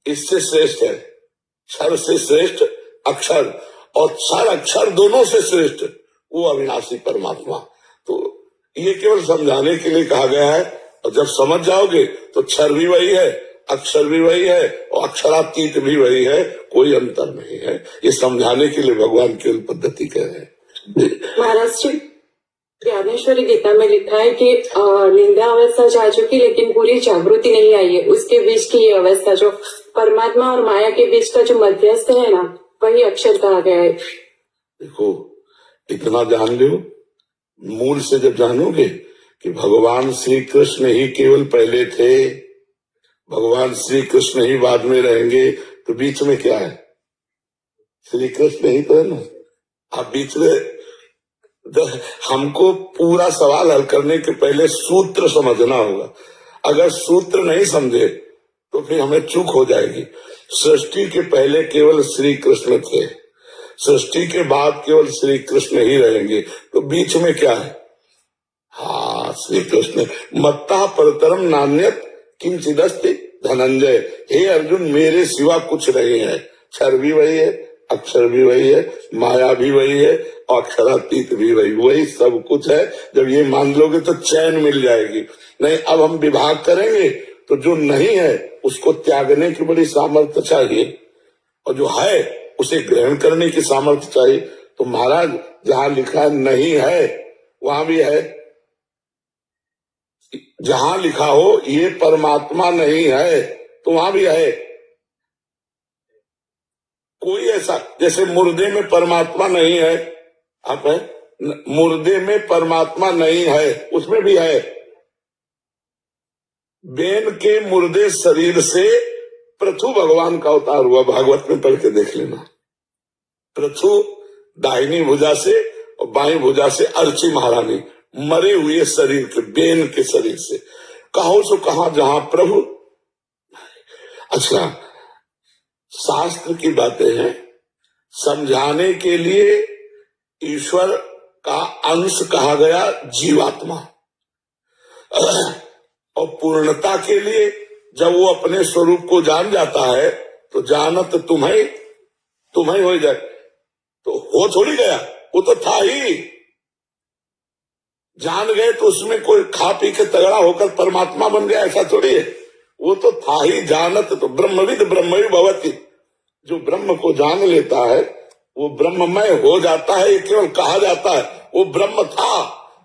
इससे श्रेष्ठ है, क्षर से श्रेष्ठ अक्षर, और क्षर अक्षर दोनों से श्रेष्ठ वो अविनाशी परमात्मा। तो ये केवल समझाने के लिए कहा गया है, और जब समझ जाओगे तो क्षर भी वही है, अक्षर भी वही है, और अक्षरातीत भी वही है, कोई अंतर नहीं है। ये समझाने के लिए भगवान केवल पद्धति कह रहे हैं। महाराज जी ज्ञानेश्वरी गीता में लिखा है कि निंदा अवस्था जा चुकी लेकिन पूरी जागृति नहीं आई है, उसके बीच की ये अवस्था जो परमात्मा और माया के बीच का जो मध्यस्थ है ना, वही अक्षर कहा गया है। देखो, इतना जान लो, मूल से जब जानोगे कि भगवान श्री कृष्ण ही केवल पहले थे, भगवान श्री कृष्ण ही बाद में रहेंगे, तो बीच में क्या है? श्री कृष्ण ही तो है ना। आप बीच में हमको पूरा सवाल हल करने के पहले सूत्र समझना होगा। अगर सूत्र नहीं समझे तो फिर हमें चूक हो जाएगी। सृष्टि के पहले केवल श्री कृष्ण थे, सृष्टि के बाद केवल श्री कृष्ण ही रहेंगे, तो बीच में क्या है? हाँ, श्री कृष्ण। मत्ता परतरम नान्यत किंचिदस्ति धनंजय। हे अर्जुन, मेरे सिवा कुछ नहीं है। क्षर भी वही है, अक्षर भी वही है, माया भी वही है, अक्षरातीत भी वही सब कुछ है। जब ये मान लोगे तो चैन मिल जाएगी। नहीं, अब हम विभाग करेंगे तो जो नहीं है उसको त्यागने की बड़ी सामर्थ्य चाहिए, और जो है उसे ग्रहण करने की सामर्थ्य चाहिए। तो महाराज जहां लिखा नहीं है वहां भी है, जहां लिखा हो ये परमात्मा नहीं है तो वहां भी है। कोई ऐसा, जैसे मुर्दे में परमात्मा नहीं है, आप है मुर्दे में परमात्मा नहीं है, उसमें भी है। बेन के मुर्दे शरीर से पृथु भगवान का अवतार हुआ, भागवत में पढ़ के देख लेना। पृथु दाहिनी भुजा से और बाई भुजा से अर्ची महारानी, मरे हुए शरीर के, बेन के शरीर से। कहो सो कहा जहां प्रभु। अच्छा, शास्त्र की बातें हैं, समझाने के लिए ईश्वर का अंश कहा गया जीवात्मा, और पूर्णता के लिए जब वो अपने स्वरूप को जान जाता है तो जानत तुम्हें हो जाए, तो हो थोड़ी गया, वो तो था ही। जान गए तो उसमें कोई खा पी के तगड़ा होकर परमात्मा बन गया, ऐसा थोड़ी है। वो तो था ही जानत, तो ब्रह्मविद ब्रह्मवि भवति। जो ब्रह्म को जान लेता है वो ब्रह्ममय हो जाता है। ये केवल कहा जाता है, वो ब्रह्म था,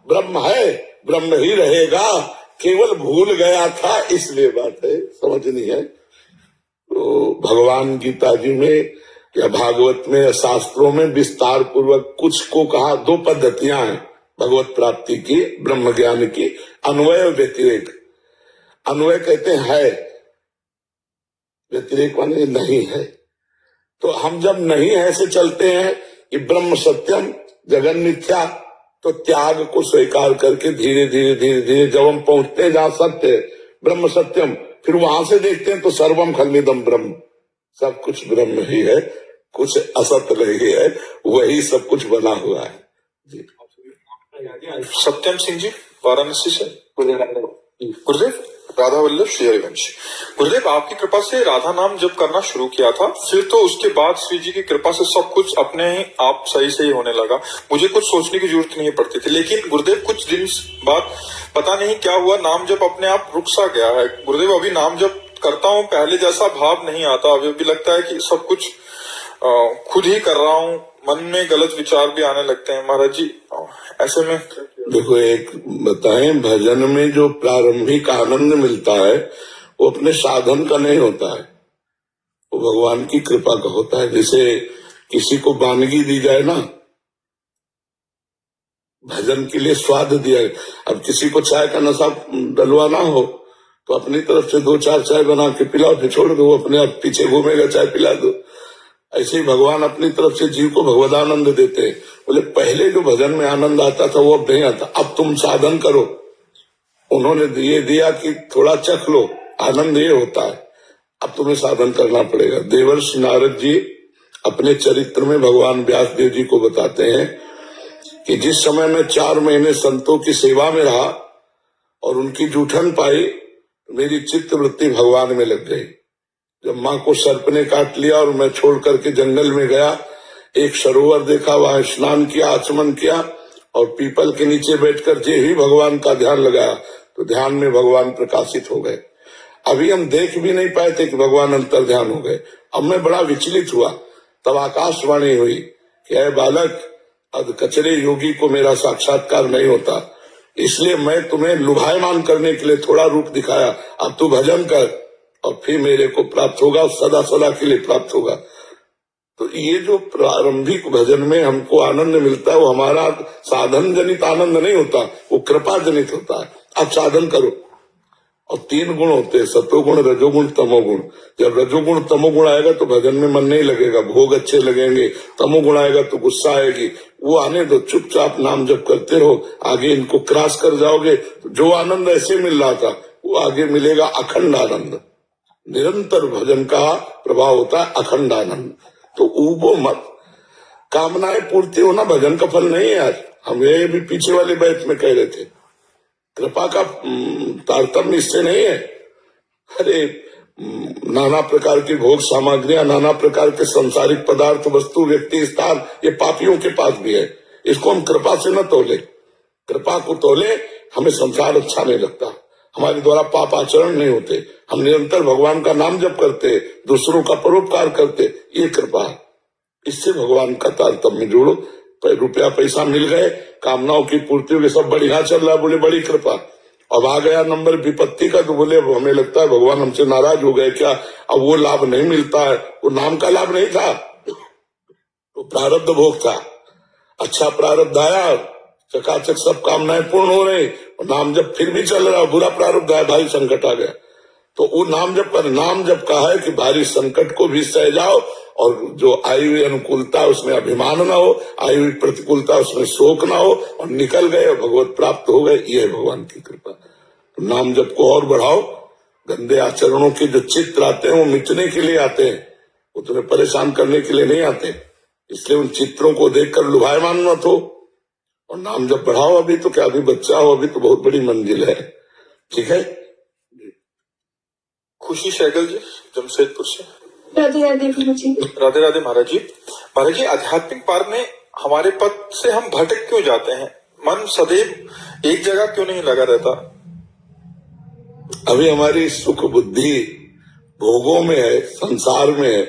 ब्रह्म है, ब्रह्म ही रहेगा, केवल भूल गया था, इसलिए बात है, समझनी है। तो भगवान गीता जी में या भागवत में या शास्त्रों में विस्तार पूर्वक कुछ को कहा। दो पद्धतियां हैं भगवत प्राप्ति की, ब्रह्म ज्ञान की, अन्वय और व्यतिरेक। अन्वय कहते हैं है, व्यतिरेक माने नहीं है। तो हम जब नहीं है से चलते हैं कि ब्रह्म सत्यम जगन मिथ्या, तो त्याग को स्वीकार करके धीरे धीरे धीरे धीरे जब हम पहुंचते हैं जहां सत्य है, ब्रह्म सत्यम, फिर वहां से देखते हैं तो सर्वम खलमिदम ब्रह्म, सब कुछ ब्रह्म ही है, कुछ असत नहीं है, वही सब कुछ बना हुआ है जी। सत्यम सिंह जी वाराणसी से। गुरुदेव राधा वल्लभ श्री हरिवंश। गुरुदेव आपकी कृपा से राधा नाम जब करना शुरू किया था, फिर तो उसके बाद श्री जी की कृपा से सब कुछ अपने आप सही से ही होने लगा। मुझे कुछ सोचने की जरूरत नहीं पड़ती थी। लेकिन गुरुदेव कुछ दिन बाद पता नहीं क्या हुआ, नाम जब अपने आप रुक सा गया है। गुरुदेव अभी नाम जब करता हूँ पहले जैसा भाव नहीं आता। अभी भी लगता है कि सब कुछ खुद ही कर रहा हूँ। मन में गलत विचार भी आने लगते हैं महाराज जी। ऐसे में देखो, एक बताएं, भजन में जो प्रारंभिक आनंद मिलता है वो अपने साधन का नहीं होता है, वो भगवान की कृपा का होता है। जैसे किसी को वानगी दी जाए ना, भजन के लिए स्वाद दिया है। अब किसी को चाय का नशा डलवाना हो तो अपनी तरफ से 2-4 चाय बना के पिलाओ, फिर छोड़ दो, वो अपने आप पीछे घूमेगा, चाय पिला दो। ऐसे ही भगवान अपनी तरफ से जीव को भगवदानंद देते हैं। बोले पहले जो भजन में आनंद आता था वो अब नहीं आता, अब तुम साधन करो। उन्होंने ये दिया कि थोड़ा चख लो, आनंद ये होता है, अब तुम्हें साधन करना पड़ेगा। देवर्षि नारद जी अपने चरित्र में भगवान व्यास देव जी को बताते हैं कि जिस समय मैं 4 महीने संतों की सेवा में रहा और उनकी जूठन पाई, मेरी चित्त वृत्ति भगवान में लग गई। जब माँ को सर्प ने काट लिया और मैं छोड़ करके जंगल में गया, एक सरोवर देखा, वहां स्नान किया, आचमन किया और पीपल के नीचे बैठकर जे ही भगवान का ध्यान लगाया तो ध्यान में भगवान प्रकाशित हो गए। अभी हम देख भी नहीं पाए थे कि भगवान अंतर ध्यान हो गए। अब मैं बड़ा विचलित हुआ, तब आकाशवाणी हुई कि ऐ बालक, अब कचरे योगी को मेरा साक्षात्कार नहीं होता, इसलिए मैं तुम्हें लुभायमान करने के लिए थोड़ा रूप दिखाया। अब तू भजन कर और फिर मेरे को प्राप्त होगा, सदा सदा के लिए प्राप्त होगा। तो ये जो प्रारंभिक भजन में हमको आनंद मिलता है वो हमारा साधन जनित आनंद नहीं होता, वो कृपा जनित होता है। आप साधन करो। और 3 गुण होते हैं, सतोगुण, रजोगुण, तमोगुण। जब रजोगुण तमोगुण आएगा तो भजन में मन नहीं लगेगा, भोग अच्छे लगेंगे। तमोगुण आएगा तो गुस्सा आएगी, वो आने दो, चुपचाप नाम जप करते रहो। आगे इनको क्रॉस कर जाओगे तो जो आनंद ऐसे मिल रहा था वो आगे मिलेगा अखंड आनंद। निरंतर भजन का प्रभाव होता है अखंड आनंद। तो ऊबो मत, कामनाएं पूर्ति होना भजन का फल नहीं है यार। हम ये भी पीछे वाले बैच में कह रहे थे, कृपा का तारतम्य इससे नहीं है। अरे नाना प्रकार की भोग सामग्रियां, नाना प्रकार के सांसारिक पदार्थ, वस्तु, व्यक्ति, स्थान, ये पापियों के पास भी है। इसको हम कृपा से न तोले। कृपा को तोले हमें संसार अच्छा नहीं लगता, हमारे द्वारा पाप आचरण नहीं होते, हम निरंतर भगवान का नाम जप करते, दूसरों का परोपकार करते, ये कृपा है। इससे भगवान का तारतम्य जोड़ो। रुपया पैसा मिल गए, कामनाओं की पूर्ति हो गई, सब बढ़िया चल रहा है, बोले बड़ी कृपा। अब आ गया नंबर विपत्ति का तो बोले अब हमें लगता है भगवान हमसे नाराज हो गए क्या, अब वो लाभ नहीं मिलता है। वो नाम का लाभ नहीं था, वो प्रारब्ध भोग था। अच्छा प्रारब्ध आया, चकाचक सब कामनाएं पूर्ण हो रही, नाम जब फिर भी चल रहा, बुरा प्रारब्ध आया, भारी संकट आ गया, तो वो नाम जप कर, नाम जप कहा है कि भारी संकट को भी सह जाओ और जो आई हुई अनुकूलता उसमें अभिमान न हो, आई हुई प्रतिकूलता उसमें शोक न हो, और निकल गए और भगवत प्राप्त हो गए। ये है भगवान की कृपा। तो नाम जप को और बढ़ाओ। गंदे आचरणों के जो चित्र आते हैं वो मिटने के लिए आते हैं, वो तुम्हें परेशान करने के लिए नहीं आते। इसलिए उन चित्रों को देखकर लुभायमान मत हो और नाम जब बढ़ाओ। अभी तो क्या, अभी बच्चा हो, अभी तो बहुत बड़ी मंजिल है। ठीक है। खुशी सहगल जी जमशेदपुर से। राधे राधे गुरु जी। राधे राधे महाराज जी। महाराज जी, आध्यात्मिक मार्ग में हमारे पथ से हम भटक क्यों जाते हैं? मन सदैव एक जगह क्यों नहीं लगा रहता? अभी हमारी सुख बुद्धि भोगों में है, संसार में है।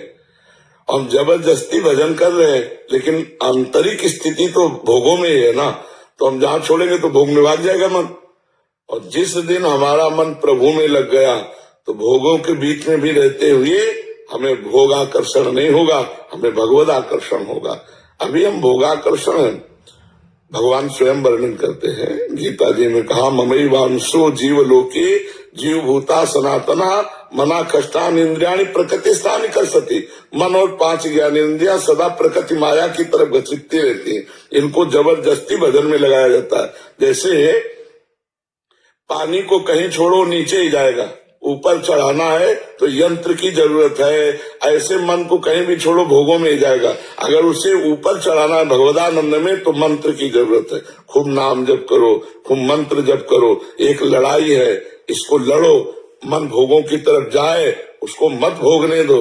हम जबरदस्ती भजन कर रहे हैं, लेकिन आंतरिक स्थिति तो भोगों में ही है ना। तो हम जहां छोड़ेंगे तो भोग में भाग जाएगा मन। और जिस दिन हमारा मन प्रभु में लग गया तो भोगों के बीच में भी रहते हुए हमें भोगाकर्षण नहीं होगा, हमें भगवद आकर्षण होगा। अभी हम भोगाकर्षण हैं। भगवान स्वयं वर्णन करते हैं, गीता जी में कहा, ममई वांशो जीव लोके जीव भूता सनातना मना कष्टान इंद्रियाणी प्रकृति स्थान कर सती। मन और 5 ज्ञानेंद्रियां सदा प्रकृति माया की तरफ घसीटती रहती हैं। इनको जबरदस्ती भजन में लगाया जाता है। जैसे पानी को कहीं छोड़ो नीचे ही जाएगा, ऊपर चढ़ाना है तो यंत्र की जरूरत है। ऐसे मन को कहीं भी छोड़ो भोगों में ही जाएगा। अगर उसे ऊपर चढ़ाना है भगवदानंद में तो मंत्र की जरूरत है। खूब नाम जप करो, खूब मंत्र जप करो। एक लड़ाई है, इसको लड़ो। मन भोगों की तरफ जाए, उसको मत भोगने दो।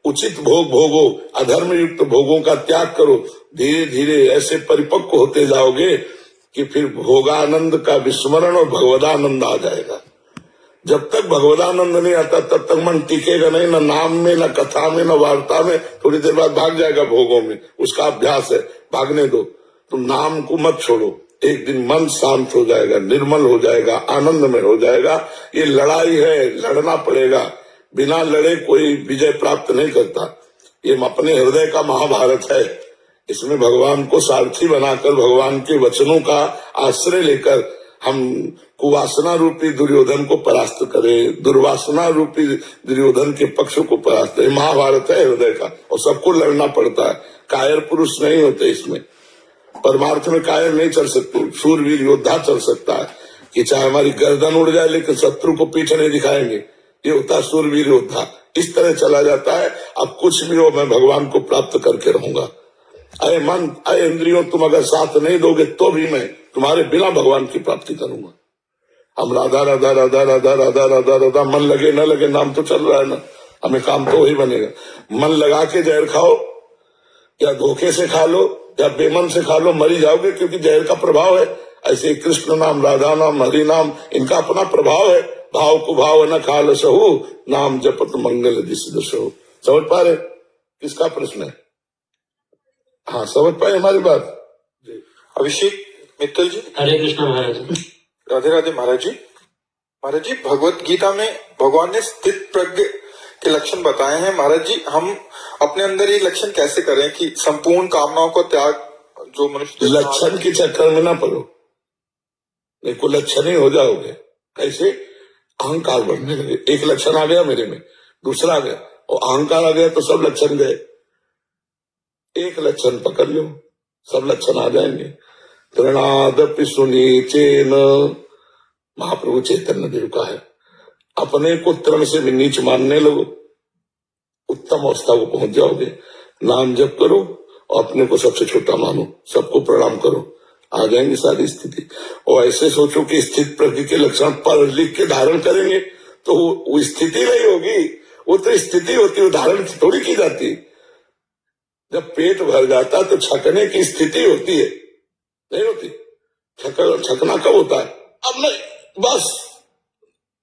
उचित भोग भोगो, अधर्म युक्त भोगों का त्याग करो। धीरे धीरे ऐसे परिपक्व होते जाओगे कि फिर भोगानंद का विस्मरण और भगवदानंद आ जाएगा। जब तक भगवदानंद नहीं आता तब तक मन टिकेगा नहीं, न नाम में, न कथा में, न वार्ता में। थोड़ी देर बाद भाग जाएगा भोगों में। उसका अभ्यास है, भागने दो। तुम नाम को मत छोड़ो। एक दिन मन शांत हो जाएगा, निर्मल हो जाएगा, आनंद में हो जाएगा। ये लड़ाई है, लड़ना पड़ेगा। बिना लड़े कोई विजय प्राप्त नहीं करता। ये अपने हृदय का महाभारत है। इसमें भगवान को सारथी बनाकर, भगवान के वचनों का आश्रय लेकर हम कुवासना रूपी दुर्योधन को परास्त करें, दुर्वासना रूपी दुर्योधन के पक्ष को परास्त करें। महाभारत है हृदय का, और सबको लड़ना पड़ता है। कायर पुरुष नहीं होते इसमें। परमार्थ में कायर नहीं चल सकते। शूरवीर योद्धा चल सकता है कि चाहे हमारी गर्दन उड़ जाए लेकिन शत्रु को पीठ नहीं दिखाएंगे। ये होता है शूरवीर योद्धा। इस तरह चला जाता है। अब कुछ भी हो, मैं भगवान को प्राप्त करके रहूंगा। अरे मन, अरे इंद्रियों, तुम अगर साथ नहीं दोगे तो भी मैं तुम्हारे बिना भगवान की प्राप्ति करूंगा। हम राधा राधा राधा राधा राधा राधा राधा, मन लगे न लगे, नाम तो चल रहा है ना। हमें काम तो वही बनेगा। मन लगा के जहर खाओ, या धोखे से खा लो, या बेमन से खा लो, मरी जाओगे, क्योंकि जहर का प्रभाव है। ऐसे कृष्ण नाम, राधा नाम, हरि नाम, इनका अपना प्रभाव है। भाव को भाव न खाल सहु, नाम जपत मंगल दिस दशहु। समझ पा रहे किसका प्रश्न है? हाँ, समझ पाए हमारी बात? अभिषेक मित्तल जी, हरे कृष्ण महाराज। राधे राधे महाराज जी। महाराज जी, भगवत गीता में भगवान ने स्थित प्रज्ञ के लक्षण बताए हैं। महाराज जी, हम अपने अंदर ये लक्षण कैसे करें कि संपूर्ण कामनाओं को त्याग, जो मनुष्य लक्षण के चक्कर में ना पड़ो, नहीं को लक्षण ही हो जाओगे। कैसे? अहंकार बढ़ने लगे। एक लक्षण आ गया मेरे में, दूसरा आ गया, और अहंकार आ गया तो सब लक्षण गए। एक लक्षण पकड़ लो, सब लक्षण आ जाएंगे। तृणादपि सुनीचेन, महाप्रभु चैतन्य देव का है, अपने को तृण से भी नीच मानने लगो, उत्तम अवस्था को पहुंच जाओगे। नाम जप करो और अपने को सबसे छोटा मानो, सबको प्रणाम करो, आ जाएंगी सारी स्थिति। और ऐसे सोचो कि स्थित प्रज्ञ के लक्षण पर लिख के धारण करेंगे तो वो स्थिति नहीं होगी। वो तो स्थिति होती है, धारण थोड़ी की जाती। जब पेट भर जाता तो छकने की स्थिति होती है, नहीं होती? छकना कब होता है? अब नहीं, बस।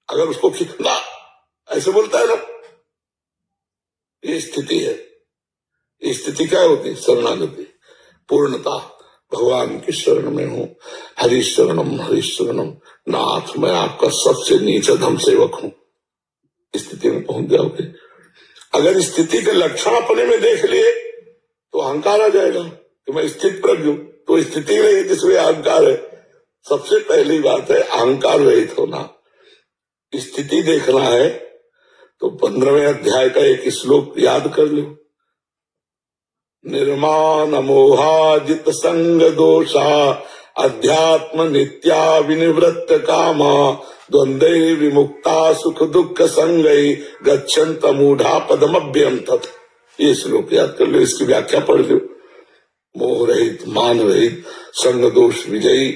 अगर उसको खींचना ऐसे बोलता है ना, ये स्थिति है। ये स्थिति क्या होती है? शरणागति, पूर्णता। भगवान की शरण में हूँ, हरि शरणम हरि शरणम, नाथ मैं आपका सबसे नीचा धम सेवक हूँ। स्थिति में पहुंच जाओगे। अगर स्थिति के लक्षण अपने में देख लिए तो अहंकार आ जाएगा कि मैं स्थित प्रज्ञ हूं। तो स्थिति नहीं जिसमें अहंकार है। सबसे पहली बात है अहंकार रहित होना। स्थिति देखना है तो 15वें अध्याय का एक श्लोक याद कर लो। निर्माण मोहाजित संग दोषा अध्यात्म नित्या विनिवृत्त कामा द्वंद्व विमुक्ता सुख दुख संगई गच्छन्त मूढ़ा पदमभ्यम तत्। ये श्लोक याद कर लो, इसकी व्याख्या पढ़ लो। मोह रहित, मान रहित, संग दोष विजयी,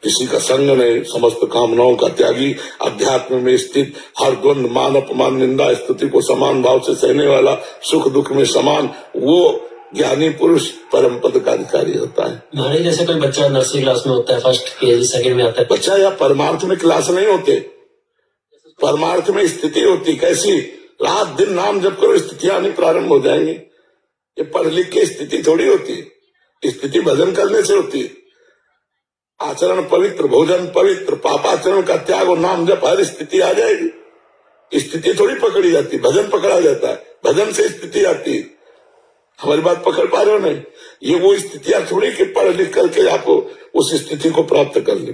किसी का संग नहीं, समस्त कामनाओं का त्यागी, अध्यात्म में स्थित, हर द्वंद मान अपमान निंदा स्तुति को समान भाव से सहने वाला, सुख दुख में समान, वो ज्ञानी पुरुष परम पद का अधिकारी होता है। महाराज जैसे कोई बच्चा नर्सरी क्लास में होता है, फर्स्ट के सेकंड में आता है, बच्चा या परमार्थ में क्लास नहीं होते, परमार्थ में स्थिति होती। कैसी? रात दिन नाम जप करो, स्थितियां आनी प्रारंभ हो जाएंगी। ये पढ़ लिख के स्थिति थोड़ी होती है, स्थिति भजन करने से होती है। आचरण पवित्र, भोजन पवित्र, पापाचरण का त्याग और नाम जप, हर स्थिति आ जाएगी। स्थिति थोड़ी पकड़ी जाती, भजन पकड़ा जाता है, भजन से स्थिति आती है। हमारी बात पकड़ पा रहे हो नहीं? ये वो स्थितियां थोड़ी कि पढ़ लिख करके आप उस स्थिति को प्राप्त कर ले।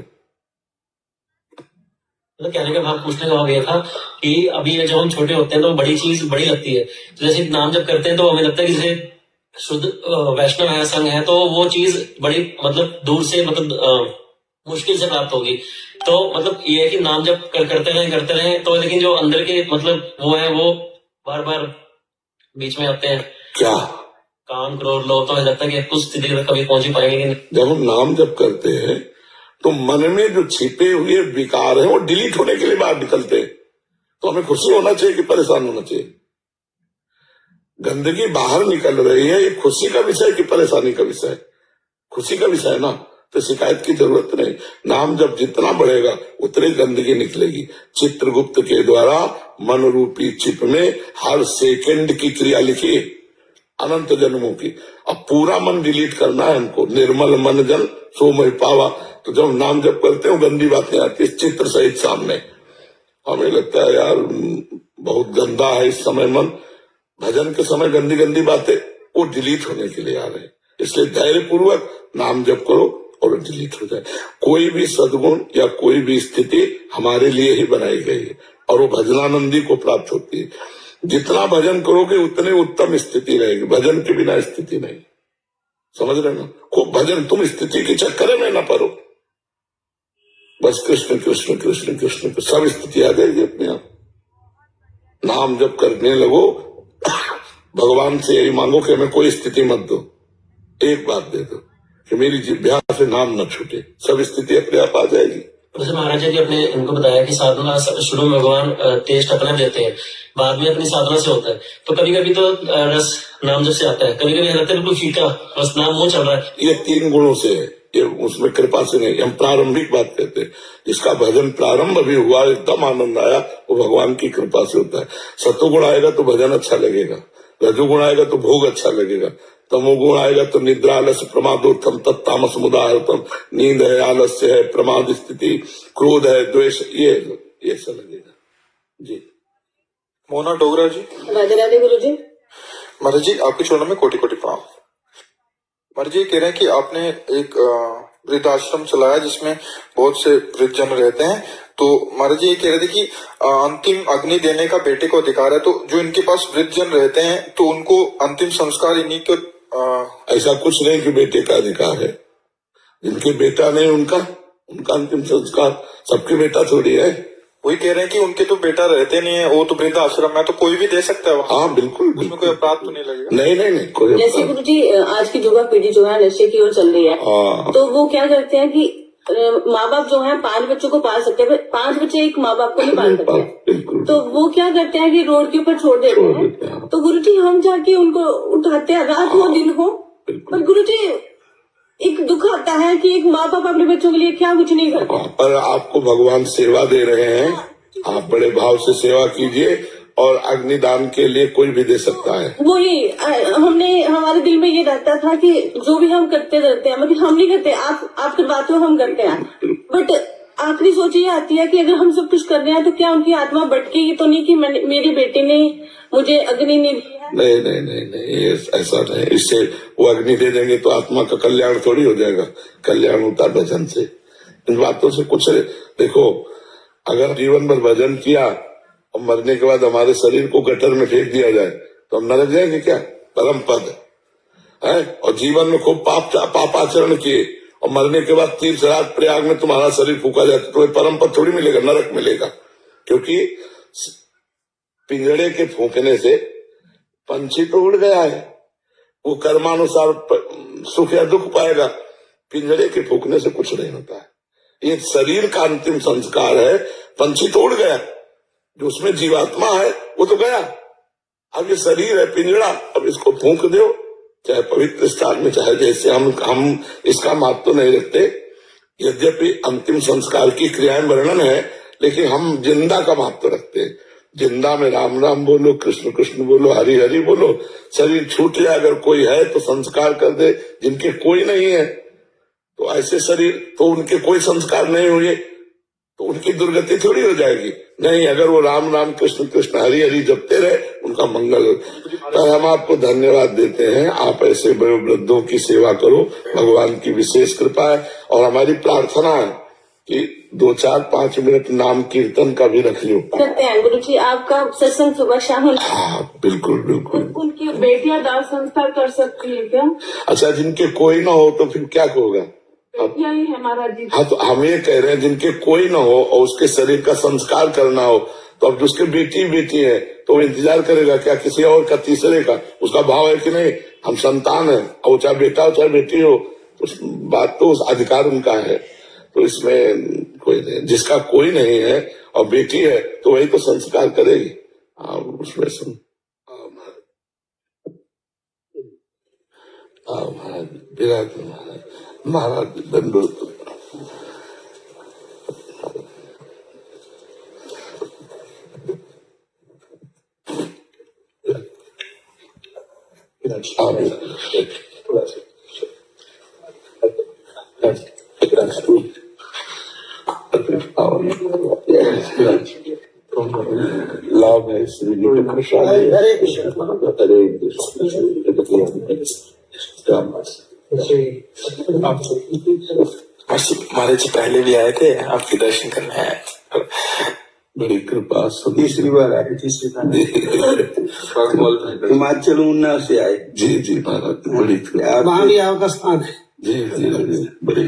मतलब कहने का भाव, पूछने का भाव ये था कि अभी ये जब हम छोटे होते हैं तो बड़ी चीज बड़ी लगती है। तो जैसे नाम जब करते हैं तो हमें लगता है कि जैसे शुद्ध वैष्णव है, संघ है, तो वो चीज बड़ी मतलब दूर से मतलब मुश्किल से प्राप्त होगी। तो मतलब ये है कि नाम जब करते रहे तो, लेकिन जो अंदर के मतलब वो है वो बार बार बीच में आते हैं, क्या काम क्रोध लोग, तो हमें लगता है कि कुछ स्थिति तक कभी पहुंच ही पाएंगे कि नहीं। जब हम नाम जप करते हैं तो मन में जो छिपे हुए विकार हैं वो डिलीट होने के लिए बाहर निकलते हैं। तो हमें खुशी होना चाहिए कि परेशान होना चाहिए? गंदगी बाहर निकल रही है, ये खुशी का विषय कि परेशानी का विषय? खुशी का विषय है ना, तो शिकायत की जरूरत नहीं। नाम जब जितना बढ़ेगा उतनी गंदगी निकलेगी। चित्रगुप्त के द्वारा मन रूपी चिप में हर सेकंड की क्रिया लिखी, अनंत जन्मों की। अब पूरा मन डिलीट करना है हमको। निर्मल मन जन सो मैं पावा। तो जब नाम जप करते हो गंदी बातें आती है चित्र सहित सामने। हमें लगता है यार बहुत गंदा है इस समय मन। भजन के समय गंदी गंदी बातें वो डिलीट होने के लिए आ रहे हैं। इसलिए धैर्य पूर्वक नाम जप करो और डिलीट हो जाए। कोई भी सद्गुण या कोई भी स्थिति हमारे लिए ही बनाई गई है और वो भजनानंदी को प्राप्त होती है। जितना भजन करोगे उतने उत्तम स्थिति रहेगी। भजन के बिना स्थिति नहीं, समझ रहे ना? खूब भजन, तुम स्थिति के चक्कर में न पड़ो, बस कृष्ण कृष्ण कृष्ण कृष्ण, सब स्थिति आ जाएगी अपने आप। नाम जप करने लगो, भगवान से यही मांगो कि हमें कोई स्थिति मत दो, एक बात दे दो कि मेरी जिह्वा से नाम न छूटे, सब स्थिति अपने आप आ जाएगी। जैसे महाराज जी अपने इनको बताया कि साधना शुरू में भगवान टेस्ट अपना देते हैं, बाद में अपनी साधना से होता है। तो कभी कभी तो रस नाम जब से आता है, कभी कभी लगता है बिल्कुल फीका, बस नाम मुंह चल रहा है। ये 3 गुणों से है, ये उसमें कृपा से नहीं। हम प्रारंभिक बात कहते हैं, जिसका भजन प्रारंभ भी हुआ, एकदम आनंद आया, वो भगवान की कृपा से होता है। सत्वगुण आएगा तो भजन अच्छा लगेगा, रजोगुण आएगा तो भोग अच्छा लगेगा, तमोगुण आएगा तो निद्रा आलस्य प्रमादोत्तम तत्तामस मुदाहरतम। नींद है, आलस्य है, प्रमाद स्थिति, क्रोध है, द्वेष, ये सब लगेगा जी। मोना डोगरा जी। राधे राधे गुरु जी। महाराज जी आपके चरणों में कोटि कोटि प्रणाम। महाराज जी कह रहे हैं कि आपने एक वृद्धाश्रम चलाया जिसमें बहुत से वृद्धजन रहते हैं। तो महाराज जी ये कह रहे थे कि अंतिम अग्नि देने का बेटे को अधिकार है, तो जो इनके पास वृद्धजन रहते हैं तो उनको अंतिम संस्कार इन्हीं के ऐसा कुछ नहीं कि बेटे का अधिकार है। जिनके बेटा नहीं उनका अंतिम संस्कार, सबके बेटा थोड़ी है। वही कह रहे हैं कि उनके तो बेटा रहते नहीं है, वो तो वृद्धाश्रम है, तो कोई भी दे सकता है। हाँ बिल्कुल, उसमें कोई अपराध तो नहीं लगेगा? नहीं कोई। जैसे गुरु जी आज की युवा पीढ़ी जो है नशे की ओर चल रही है, तो वो क्या करते हैं कि माँ बाप जो है 5 बच्चों को पाल सकते हैं, 5 बच्चे एक माँ बाप को नहीं पाल सकते, तो वो क्या करते हैं कि रोड के ऊपर छोड़ देते हैं। तो गुरु जी हम जाके उनको उठाते हैं, रात हो दिन हो, पर गुरु जी एक दुख आता है कि एक माँ बाप अपने बच्चों के लिए क्या कुछ नहीं करते। पर आपको भगवान सेवा दे रहे हैं, आप बड़े भाव से सेवा कीजिए, और अग्निदान के लिए कोई भी दे सकता है। वही हमने हमारे दिल में ये रहता था कि जो भी हम करते रहते हैं, मतलब हम नहीं करते, आप करवाते हो, हम करते हैं, बट आखिरी सोच ये आती है कि अगर हम सब कुछ कर रहे हैं तो क्या उनकी आत्मा भटकेगी तो नहीं कि मेरी बेटी ने मुझे अग्नि नहीं दी है। नहीं, ऐसा नहीं। इससे वो अग्नि दे देंगे तो आत्मा का कल्याण थोड़ी हो जाएगा। कल्याण होता है भजन से। इन बातों से कुछ देखो, अगर जीवन भर भजन किया और मरने के बाद हमारे शरीर को गटर में फेंक दिया जाए तो हम नरक जाएंगे क्या? परम पद है। और जीवन में खूब पापाचरण किए और मरने के बाद तीर्थ रात प्रयाग में तुम्हारा शरीर फूका जाए तो परम पद थोड़ी मिलेगा, नरक मिलेगा। क्योंकि पिंजड़े के फूकने से पंछी तो उड़ गया है, वो कर्मानुसार सुख या दुख पाएगा। पिंजड़े के फूकने से कुछ नहीं होता है। ये शरीर का अंतिम संस्कार है। पंछी तो उड़ गया, जो उसमें जीवात्मा है वो तो गया। अब ये शरीर है पिंजड़ा, अब इसको फूंक दो चाहे पवित्र स्थान में, चाहे जैसे हम इसका महत्व तो नहीं रखते। यद्यपि अंतिम संस्कार की क्रियाएं वर्णन है, लेकिन हम जिंदा का महत्व रखते हैं। जिंदा में राम राम बोलो, कृष्ण कृष्ण बोलो, हरि हरि बोलो। शरीर छूट जाए अगर कोई है तो संस्कार कर दे, जिनके कोई नहीं है तो ऐसे शरीर तो उनके कोई संस्कार नहीं हुए तो उनकी दुर्गति थोड़ी हो जाएगी। नहीं, अगर वो राम राम कृष्ण कृष्ण हरि हरि जपते रहे उनका मंगल हो। तो हम आपको धन्यवाद देते हैं, आप ऐसे बड़े वृद्धों की सेवा करो, भगवान की विशेष कृपा है। और हमारी प्रार्थना है कि 2-4-5 मिनट नाम कीर्तन का भी रख लो। करते हैं गुरु जी, आपका सत्संग सुबह शाम होता है। हाँ बिल्कुल बिल्कुल। उनकी बेटियां दाह संस्कार कर सकती है क्या? अच्छा, जिनके कोई ना हो तो फिर क्या होगा? बेटियां ही है महाराज जी। हाँ, तो हम ये कह रहे हैं जिनके कोई ना हो और उसके शरीर का संस्कार करना हो, तो अब उसके बेटी है तो वो इंतजार करेगा क्या किसी और का, तीसरे का? उसका भाव है कि नहीं हम संतान है, और चाहे बेटा हो चाहे बेटी हो, उस बात तो उस अधिकार उनका है। तो इसमें कोई नहीं, जिसका कोई नहीं है और बेटी है तो वही तो संस्कार करेगी। उसमें सुन महाराज दंडोत। लाभ है श्री जी के प्रसाद। हरे महाराज जी पहले भी आए थे, आपके दर्शन करने आए। बड़ी कृपा। तीसरी बार आए, तीसरी बार हिमाचल उन्ना से आए। जी जी महाराज, बड़ी कृपा। वहाँ भी आपका स्थान है। जी जी जी, बड़ी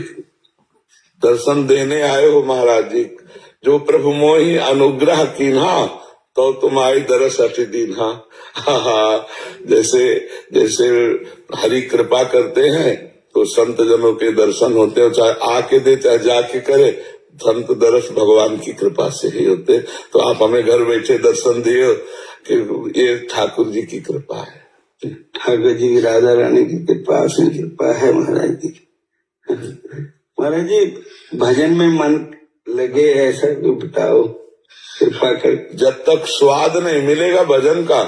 दर्शन देने आए हो महाराज जी। जो प्रभु मोहि अनुग्रह कीन्हा तो तुम आई दरस अति दीन्हा। जैसे जैसे हरि कृपा करते हैं तो संत जनों के दर्शन होते हैं, चाहे आके दे चाहे जाके करे, संत दरस भगवान की कृपा से ही होते। तो आप हमें घर बैठे दर्शन दिए कि ये ठाकुर जी की कृपा है। ठाकुर जी की राधा रानी की कृपा से कृपा है महाराज जी। महाराज जी भजन में मन लगे ऐसा तो बताओ कृपा कर। जब तक स्वाद नहीं मिलेगा भजन का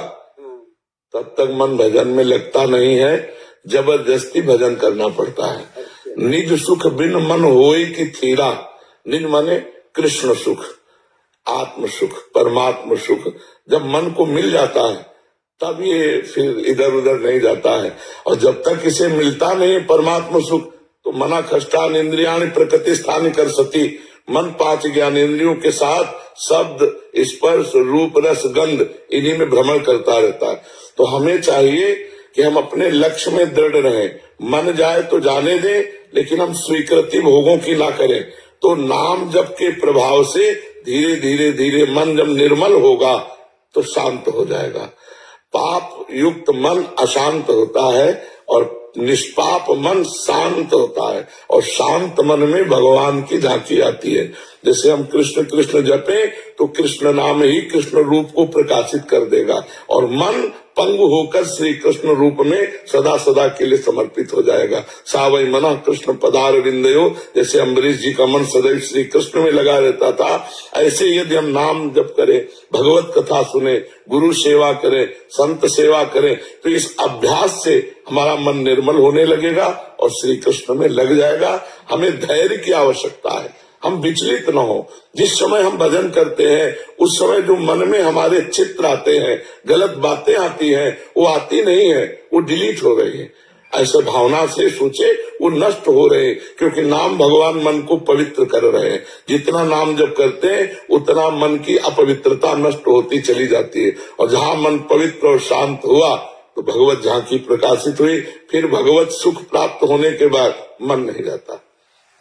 तब तक मन भजन में लगता नहीं है, जबरदस्ती भजन करना पड़ता है। निज सुख बिन मन होई की थीरा। निज माने कृष्ण सुख, आत्म सुख, परमात्म सुख जब मन को मिल जाता है तब ये फिर इधर उधर नहीं जाता है। और जब तक इसे मिलता नहीं परमात्म सुख तो मना खष्टान इंद्रियाणि प्रकृति स्थान कर सती। मन 5 ज्ञान इंद्रियों के साथ शब्द स्पर्श रूप रस गंध इन्हीं में भ्रमण करता रहता है। तो हमें चाहिए कि हम अपने लक्ष्य में दृढ़ रहें। मन जाए तो जाने दें, लेकिन हम स्वीकृति भोगों की ना करें। तो नाम जप के प्रभाव से धीरे धीरे धीरे मन जब निर्मल होगा तो शांत हो जाएगा। पाप युक्त मन अशांत होता है और निष्पाप मन शांत होता है, और शांत मन में भगवान की झांकी आती है। जैसे हम कृष्ण कृष्ण जपे तो कृष्ण नाम ही कृष्ण रूप को प्रकाशित कर देगा और मन पंगु होकर श्री कृष्ण रूप में सदा सदा के लिए समर्पित हो जाएगा। सावई मना कृष्ण पदार विंदयो, जैसे अम्बरीश जी का मन सदैव श्री कृष्ण में लगा रहता था, ऐसे यदि हम नाम जप करें, भगवत कथा सुने, गुरु सेवा करें, संत सेवा करें, तो इस अभ्यास से हमारा मन निर्मल होने लगेगा और श्री कृष्ण में लग जाएगा। हमें धैर्य की आवश्यकता है, हम विचलित न हो। जिस समय हम भजन करते हैं उस समय जो मन में हमारे चित्र आते हैं, गलत बातें आती हैं, वो आती नहीं है, वो डिलीट हो रही है। ऐसे भावना से सोचे वो नष्ट हो रहे हैं, क्योंकि नाम भगवान मन को पवित्र कर रहे हैं। जितना नाम जब करते हैं उतना मन की अपवित्रता नष्ट होती चली जाती है, और जहाँ मन पवित्र और शांत हुआ तो भगवत झांकी प्रकाशित हुई। फिर भगवत सुख प्राप्त होने के बाद मन नहीं जाता,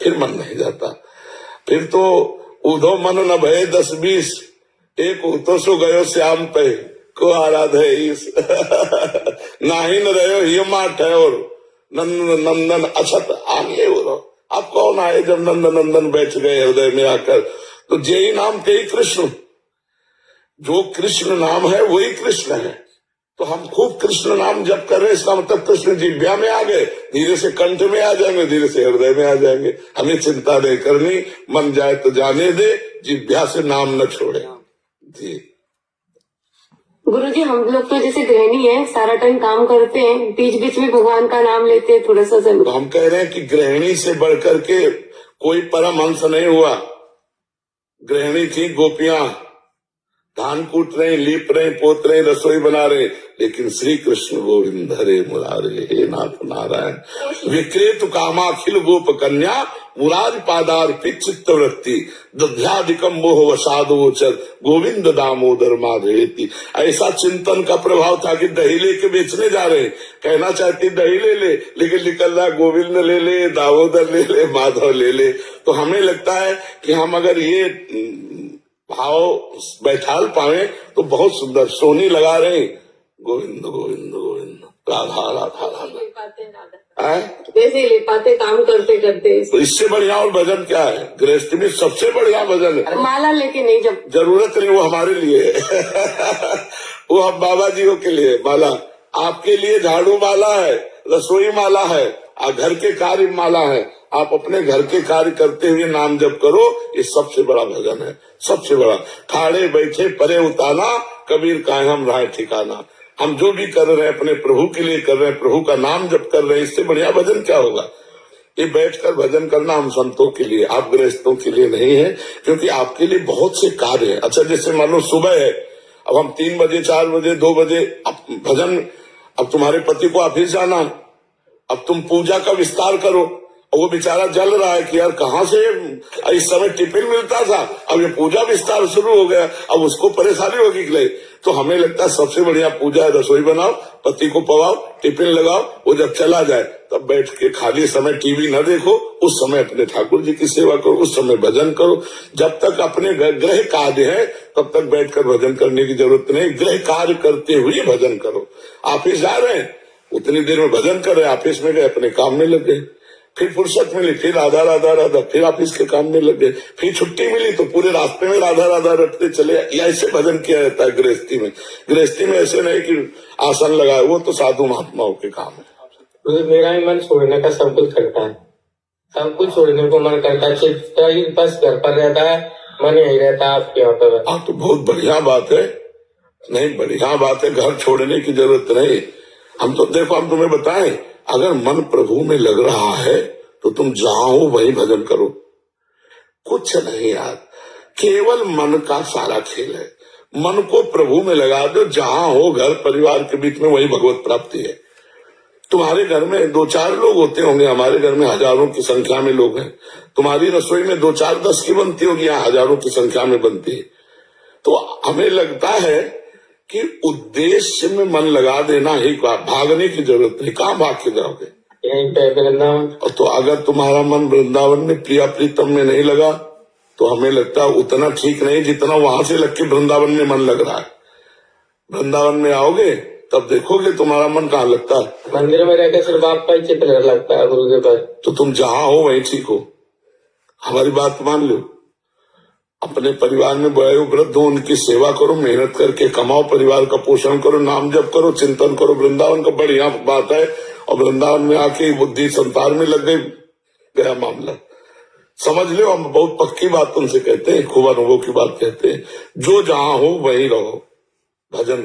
फिर मन नहीं जाता। फिर तो उधो मन न भय 10-20, एक उतो सो गयो श्याम पे को आराधे ईस। नाही न रहो ये माठ है और नंदन नंदन अछत आगे हो। अब कौन आए जब नंद नंदन बैठ गए हृदय में आकर। तो जय नाम ते कृष्ण, जो कृष्ण नाम है वही कृष्ण है। तो हम खूब कृष्ण नाम जप कर रहे हैं, इसका मतलब कृष्ण जिह्वा में आ गए, धीरे से कंठ में आ जाएंगे, धीरे से हृदय में आ जाएंगे। हमें चिंता नहीं करनी, मन जाए तो जाने दे, जिह्वा से नाम न छोड़े जी। गुरुजी, हम लोग तो जैसे गृहिणी है, सारा टाइम काम करते हैं, बीच बीच में भगवान का नाम लेते हैं थोड़ा सा तो हम कह रहे हैं कि गृहिणी से बढ़कर के कोई परमहंस नहीं हुआ। गृहिणी थी गोपियां, धान कूट रहे, लीप रहे, पोत रहे, रसोई बना रहे, लेकिन श्री कृष्ण गोविंद हरे मुरारे, हे नाथ नारायण विक्रेतु कामाखिल गोप कन्या मुरारी पादार्पित चित्त वृत्ति दध्याधिकम मोह वसादोचर गोविंद दामोदर माधवेति। ऐसा चिंतन का प्रभाव था कि दही लेके बेचने जा रहे, कहना चाहती दही ले ले, लेकिन निकल रहा गोविंद ले ले, दामोदर ले ले, माधव ले ले। तो हमें लगता है कि हम अगर ये भाव बैठाल पाए तो बहुत सुंदर। सोनी लगा रहे, गोविंद गोविंद गोविंद, राधा राधा राधा, वैसे ले पाते काम करते करते। तो इससे बढ़िया और भजन क्या है? गृहस्थी में सबसे बढ़िया भजन है। माला लेके नहीं, जब जरूरत नहीं, वो हमारे लिए वो हम बाबा जी के लिए माला, आपके लिए झाड़ू माला है, रसोई माला है, घर के कार्य माला है। आप अपने घर के कार्य करते हुए नाम जप करो, ये सबसे बड़ा भजन है, सबसे बड़ा। ठाड़े बैठे परे उताना, कबीर कायम राय ठिकाना। हम जो भी कर रहे हैं अपने प्रभु के लिए कर रहे हैं, प्रभु का नाम जप कर रहे हैं, इससे बढ़िया भजन क्या होगा? ये बैठकर भजन करना हम संतों के लिए, आप गृहस्थों के लिए नहीं है, क्योंकि आपके लिए बहुत से कार्य है। अच्छा, जैसे मान लो सुबह है, अब हम 3 बजे 4 बजे 2 बजे भजन, अब तुम्हारे पति को ऑफिस जाना, अब तुम पूजा का विस्तार करो, और वो बेचारा जल रहा है कि यार कहाँ से इस समय टिफिन मिलता था, अब ये पूजा विस्तार शुरू हो गया, अब उसको परेशानी होगी कि नहीं। तो हमें लगता है सबसे बढ़िया पूजा है, रसोई बनाओ, पति को पवाओ, टिफिन लगाओ, वो जब चला जाए तब बैठ के खाली समय टीवी न देखो, उस समय अपने ठाकुर जी की सेवा करो, उस समय भजन करो। जब तक अपने गृह कार्य है तब तक बैठकर भजन करने की जरूरत नहीं, गृह कार्य करते हुए भजन करो। ऑफिस जा रहे हैं, उतनी देर में भजन कर रहे हैं, ऑफिस में गए अपने काम में लग गए, फिर फुर्सत मिली फिर राधा राधा राधा, फिर ऑफिस के काम में लग गए, फिर छुट्टी मिली तो पूरे रास्ते में राधा राधा रटते चले। ऐसे भजन किया जाता है गृहस्थी में। गृहस्थी में ऐसे नहीं कि आसन लगाए, वो तो साधु महात्माओं के काम है। मेरा ही मन छोड़ने का सब कुछ करता है, सब कुछ छोड़ने को मन करता है, चित्त ही बस घर पर रहता है, मन यही रहता है आपके यहाँ पर। हाँ, तो बहुत बढ़िया बात है, नहीं बढ़िया बात है, घर छोड़ने की जरूरत नहीं। हम तो देखो, हम तुम्हें बताएं, अगर मन प्रभु में लग रहा है तो तुम जहां हो वहीं भजन करो, कुछ नहीं यार, केवल मन का सारा खेल है। मन को प्रभु में लगा दो, जहां हो, घर परिवार के बीच में, वही भगवत प्राप्ति है। तुम्हारे घर में 2-4 लोग होते होंगे, हमारे घर में हजारों की संख्या में लोग हैं। तुम्हारी रसोई में 2-4-10 की बनती होगी, यहाँ हजारों की संख्या में बनती है। तो हमें लगता है कि उद्देश्य में मन लगा देना ही, भागने की जरूरत नहीं। कहाँ भाग के जाओगे? यहीं पे वृंदावन। तो अगर तुम्हारा मन वृंदावन में प्रिया प्रीतम में नहीं लगा तो हमें लगता है उतना ठीक नहीं जितना वहां से लग के वृंदावन में मन लग रहा है। वृंदावन में आओगे तब देखोगे तुम्हारा मन कहाँ लगता है। मंदिर में रहकर सिर्फ आपका ही चित्र लगता है गुरु के पास। तो तुम जहां हो वहीं ठीक हो, हमारी बात मान लो। अपने परिवार में बड़े वृद्ध हो, उनकी सेवा करो, मेहनत करके कमाओ, परिवार का पोषण करो, नाम जप करो, चिंतन करो। वृंदावन का बढ़िया बात है। और वृंदावन में आके बुद्धि संसार में लग गई, गया मामला। समझ लो, हम बहुत पक्की बात तुमसे कहते हैं, खूब अनुभव की बात कहते हैं। जो जहां हो वहीं रहो, भजन